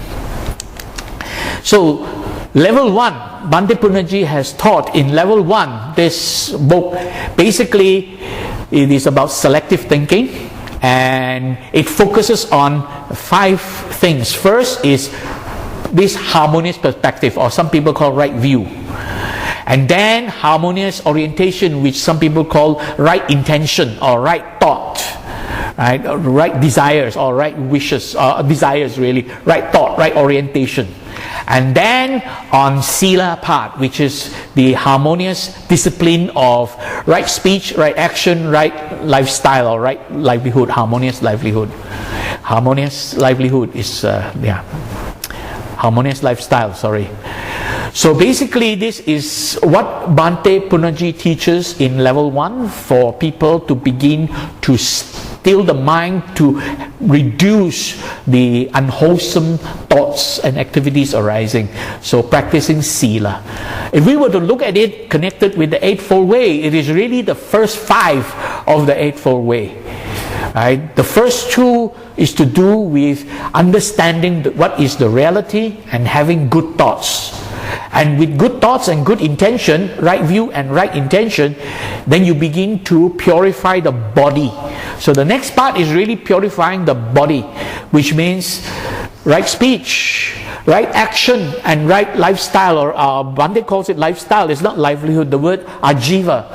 So level 1, Bhante Punnaji has taught in level 1, this book, basically it is about selective thinking, and it focuses on 5 things. First is this harmonious perspective, or some people call right view. And then harmonious orientation, which some people call right intention or right thought. Right desires or right wishes, desires really, right thought, right orientation. And then on Sila part, which is the harmonious discipline of right speech, right action, right lifestyle, or right livelihood, harmonious livelihood. Harmonious livelihood is, harmonious lifestyle, sorry. So basically this is what Bhante Punnaji teaches in level 1 for people to begin to still the mind, to reduce the unwholesome thoughts and activities arising. So practicing Sila. If we were to look at it connected with the Eightfold Way, it is really the first 5 of the Eightfold Way. Right? The first 2 is to do with understanding what is the reality and having good thoughts. And with good thoughts and good intention, right view and right intention, then you begin to purify the body. So the next part is really purifying the body, which means right speech, right action, and right lifestyle, or Bhante calls it lifestyle. It's not livelihood. The word ajiva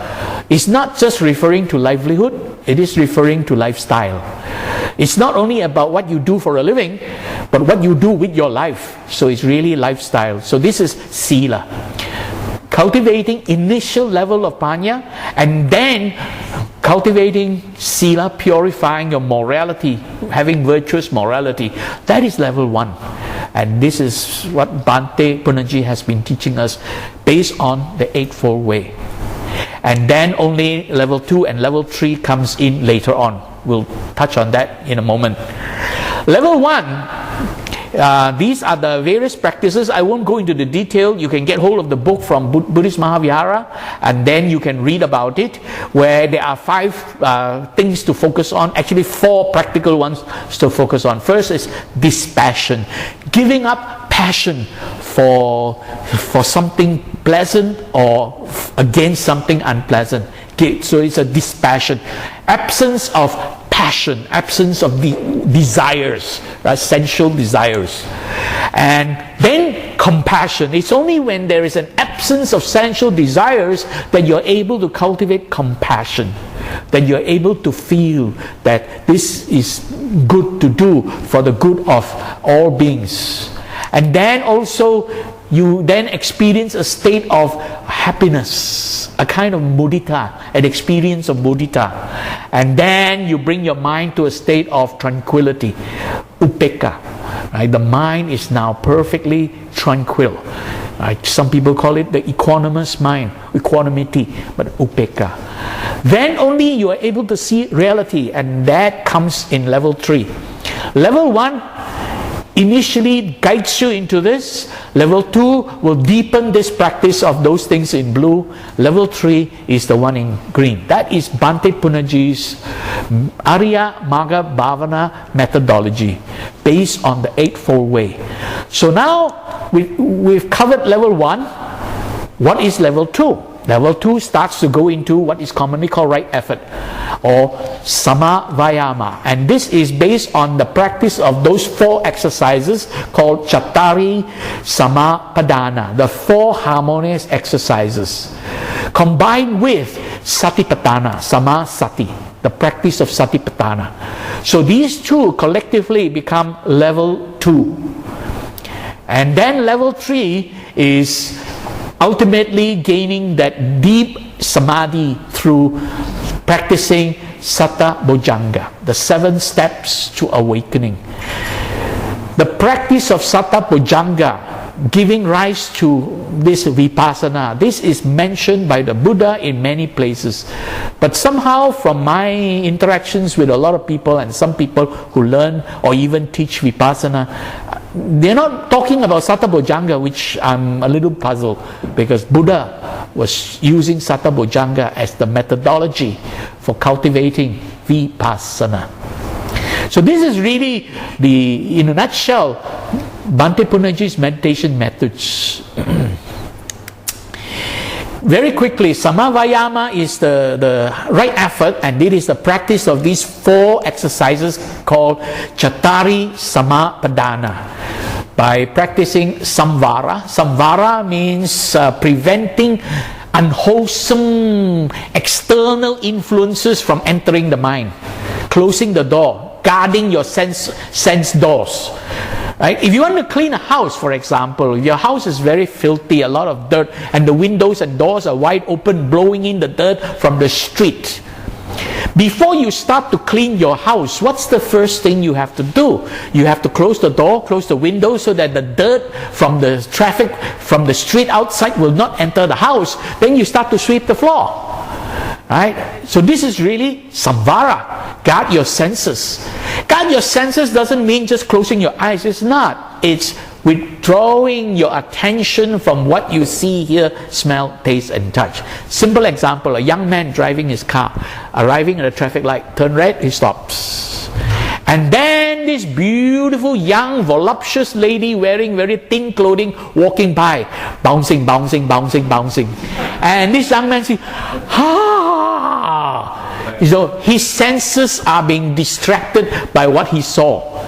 is not just referring to livelihood, it is referring to lifestyle. It's not only about what you do for a living, but what you do with your life. So it's really lifestyle. So this is Sila. Cultivating initial level of Panya, and then cultivating Sila, purifying your morality, having virtuous morality. That is level 1. And this is what Bhante Punnaji has been teaching us based on the Eightfold Way. And then only level 2 and level 3 comes in later on. We'll touch on that in a moment. Level 1, these are the various practices. I won't go into the detail. You can get hold of the book from Buddhist Mahavihara, and then you can read about it, where there are 5 things to focus on. Actually 4 practical ones to focus on. First is dispassion, giving up passion for something pleasant or against something unpleasant. Okay, so it's a dispassion, absence of passion, absence of the desires, right? Sensual desires. And then compassion. It's only when there is an absence of sensual desires that you're able to cultivate compassion, that you're able to feel that this is good to do for the good of all beings. And then also you then experience a state of happiness, a kind of mudita, an experience of mudita. And then you bring your mind to a state of tranquility, upeka. Right? The mind is now perfectly tranquil. Some people call it the equanimous mind, equanimity, but upekkha. Then only you are able to see reality, and that comes in level 3. Level 1 initially guides you into this. Level 2 will deepen this practice of those things in blue. Level 3 is the one in green. That is Bhante Punnaji's Ariyamagga Bhavana methodology based on the Eightfold Way. So now we've covered level 1. What is level 2? Level 2 starts to go into what is commonly called right effort, or sama vayama, and this is based on the practice of those 4 exercises called chattari samappadana, the 4 harmonious exercises, combined with satipatthana, sama sati, the practice of satipatthana. So these 2 collectively become level 2, and then level 3 is ultimately gaining that deep samadhi through practicing Satta Bojjhanga, the 7 steps to awakening. The practice of Satta Bojjhanga giving rise to this vipassana, this is mentioned by the Buddha in many places. But somehow from my interactions with a lot of people, and some people who learn or even teach vipassana, they're not talking about Satta Bojjhanga, which I'm a little puzzled, because Buddha was using Satta Bojjhanga as the methodology for cultivating vipassana. So this is really in a nutshell, Bhante Punnaji's meditation methods. Very quickly, Samavayama is the right effort, and it is the practice of these 4 exercises called Chattari Samappadana. By practicing Samvara. Samvara means preventing unwholesome external influences from entering the mind. Closing the door, guarding your sense doors. Right? If you want to clean a house, for example, if your house is very filthy, a lot of dirt, and the windows and doors are wide open, blowing in the dirt from the street, before you start to clean your house, what's the first thing you have to do? You have to close the door, close the window, so that the dirt from the traffic, from the street outside will not enter the house. Then you start to sweep the floor. Right? So this is really samvara. Guard your senses. Guard your senses doesn't mean just closing your eyes. It's not. It's withdrawing your attention from what you see, hear, smell, taste, and touch. Simple example, a young man driving his car, arriving at a traffic light, turn red, he stops. And then this beautiful, young, voluptuous lady wearing very thin clothing walking by, bouncing, bouncing, bouncing, bouncing. And this young man says, so his senses are being distracted by what he saw.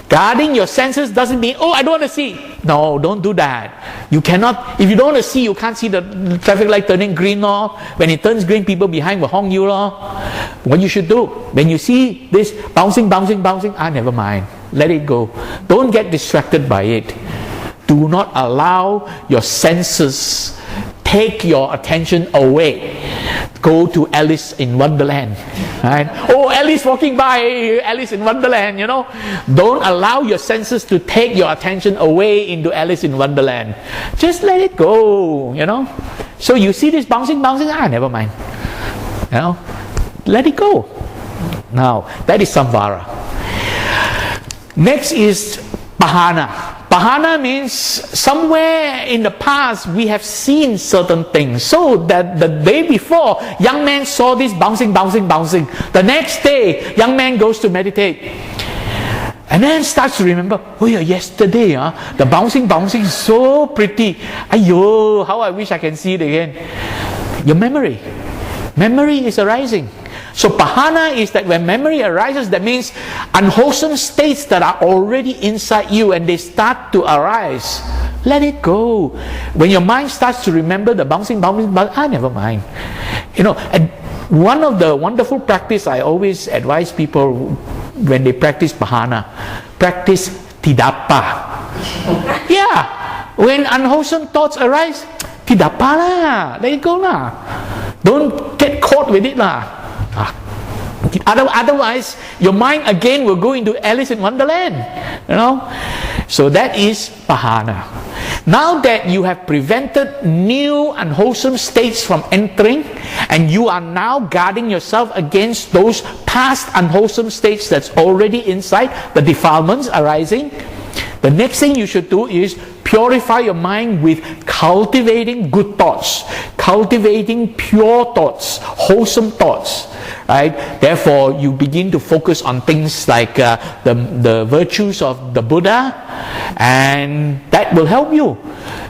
Guarding your senses doesn't mean, oh, I don't want to see. No, don't do that. You cannot, if you don't want to see, you can't see the traffic light turning green. Lor. When it turns green, people behind will honk you. Lor. What you should do, when you see this bouncing, bouncing, bouncing, never mind. Let it go. Don't get distracted by it. Do not allow your senses take your attention away. Go to Alice in Wonderland. Right? Oh, Alice walking by, Alice in Wonderland, you know. Don't allow your senses to take your attention away into Alice in Wonderland. Just let it go, you know. So you see this bouncing, bouncing, never mind. You know, let it go. Now, that is samvara. Next is pahana. Pahana means somewhere in the past we have seen certain things. So that the day before, young man saw this bouncing, bouncing, bouncing. The next day, young man goes to meditate. And then starts to remember, oh yeah, yesterday, the bouncing, bouncing is so pretty. Ayo, how I wish I can see it again. Your memory. Memory is arising. So pahana is that when memory arises, that means unwholesome states that are already inside you and they start to arise. Let it go. When your mind starts to remember the bouncing, never mind. You know, and one of the wonderful practice I always advise people when they practice pahana, practice tidapa. Yeah, when unwholesome thoughts arise, tidapa lah, let it go lah. Don't get caught with it lah. Otherwise, your mind again will go into Alice in Wonderland. You know. So that is Bhavana. Now that you have prevented new unwholesome states from entering, and you are now guarding yourself against those past unwholesome states that's already inside, the defilements arising, the next thing you should do is purify your mind with cultivating good thoughts, cultivating pure thoughts, wholesome thoughts. Right? Therefore, you begin to focus on things like the virtues of the Buddha, and that will help you.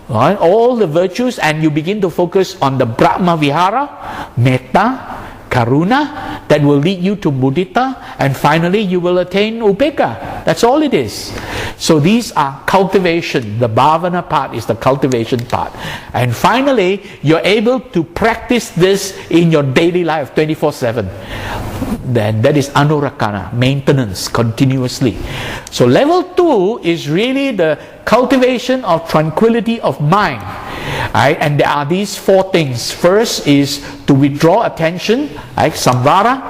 Right? All the virtues, and you begin to focus on the Brahma Vihara, Metta, Karuna, that will lead you to Mudita, and finally you will attain Upekkha. That's all it is. So these are cultivation. The Bhavana part is the cultivation part. And finally, you're able to practice this in your daily life 24/7. Then that is Anurakana, maintenance continuously. So level 2 is really the cultivation of tranquility of mind. Right? And there are these 4 things. First is to withdraw attention, right? Samvara,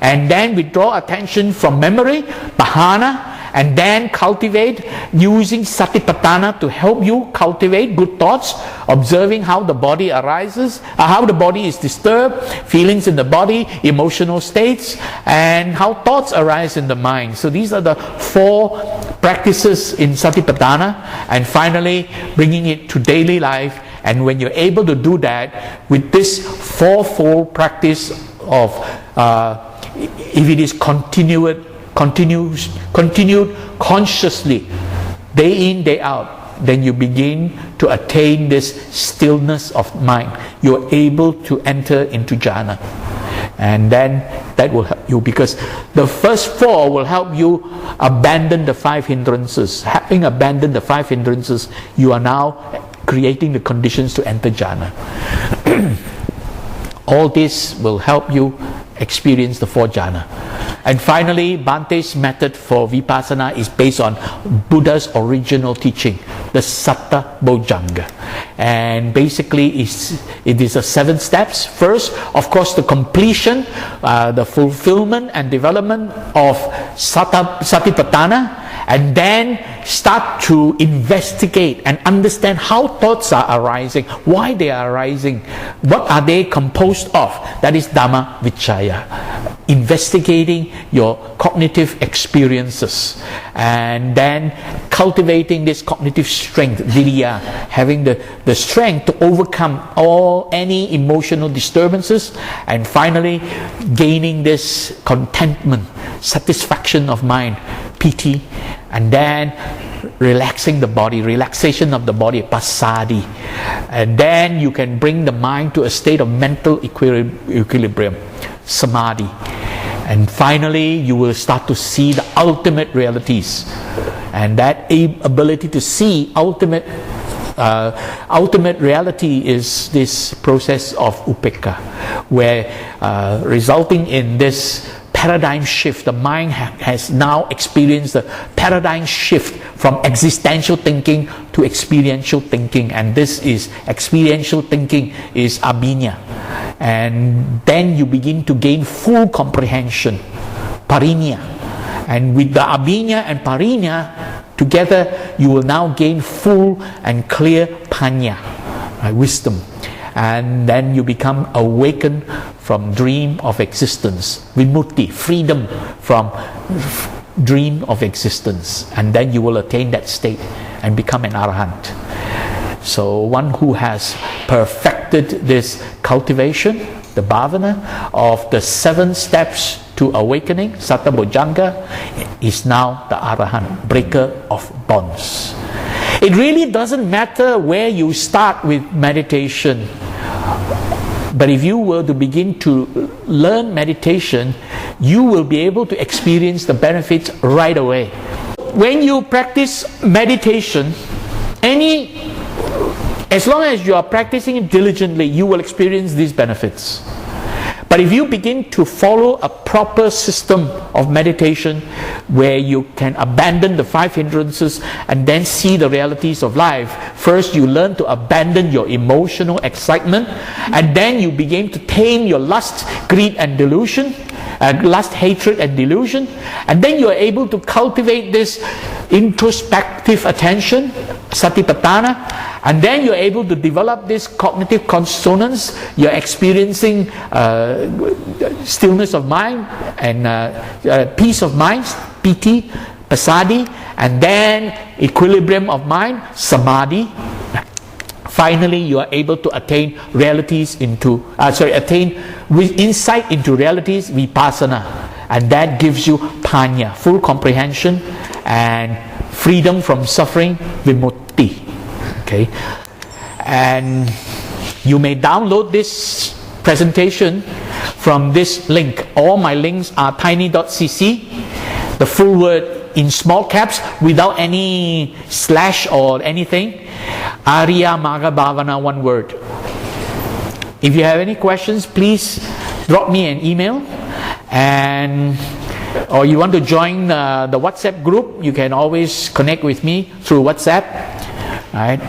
and then withdraw attention from memory, Bhavana, and then cultivate using satipatthana to help you cultivate good thoughts, observing how the body arises, how the body is disturbed, feelings in the body, emotional states, and how thoughts arise in the mind. So these are the 4 practices in satipatthana, and finally bringing it to daily life. And when you're able to do that with this 4-fold practice of, if it is continued consciously, day in, day out, then you begin to attain this stillness of mind. You're able to enter into jhana. And then that will help you, because the first 4 will help you abandon the 5 hindrances. Having abandoned the 5 hindrances, you are now creating the conditions to enter jhana. All this will help you experience the 4 jhana. And finally, Bhante's method for vipassana is based on Buddha's original teaching, the Satta Bojjhanga. And basically, it is a 7 steps. First, of course, the completion, the fulfillment and development of satipatthana, and then start to investigate and understand how thoughts are arising, why they are arising, what are they composed of. That is Dhamma Vichaya, investigating your cognitive experiences, and then cultivating this cognitive strength, Viriya, having the strength to overcome any emotional disturbances, and finally gaining this contentment, satisfaction of mind, Piti, and then relaxing the body, relaxation of the body, Passaddhi, and then you can bring the mind to a state of mental equilibrium, Samadhi, and finally you will start to see the ultimate realities, and that ability to see ultimate reality is this process of Upekkha, where resulting in this paradigm shift. The mind has now experienced the paradigm shift from existential thinking to experiential thinking, and this is experiential thinking is abhinya, and then you begin to gain full comprehension, parinya, and with the abhinya and parinya together, you will now gain full and clear panya, wisdom. And then you become awakened from dream of existence, vimutti, freedom from dream of existence, and then you will attain that state and become an arahant. So one who has perfected this cultivation, the bhavana of the 7 steps to awakening, Satta Bojjhanga, is now the arahant, breaker of bonds. It really doesn't matter where you start with meditation, but if you were to begin to learn meditation, you will be able to experience the benefits right away. When you practice meditation, as long as you are practicing it diligently, you will experience these benefits. But if you begin to follow a proper system of meditation where you can abandon the 5 hindrances and then see the realities of life, first you learn to abandon your emotional excitement, and then you begin to tame your lust, greed and delusion, lust, hatred, and delusion. And then you are able to cultivate this introspective attention, satipatthana. And then you're able to develop this cognitive consonance. You're experiencing stillness of mind and peace of mind, piti, pasadi, and then equilibrium of mind, samadhi. Finally, you are able to attain realities attain with insight into realities, vipassana, and that gives you panya, full comprehension and freedom from suffering, vimutti. Okay, and you may download this presentation from this link. All my links are tiny.cc, the full word in small caps without any slash or anything. Ariyamagga Bhavana, one word. If you have any questions, please drop me an email, or you want to join the WhatsApp group, you can always connect with me through WhatsApp. All right.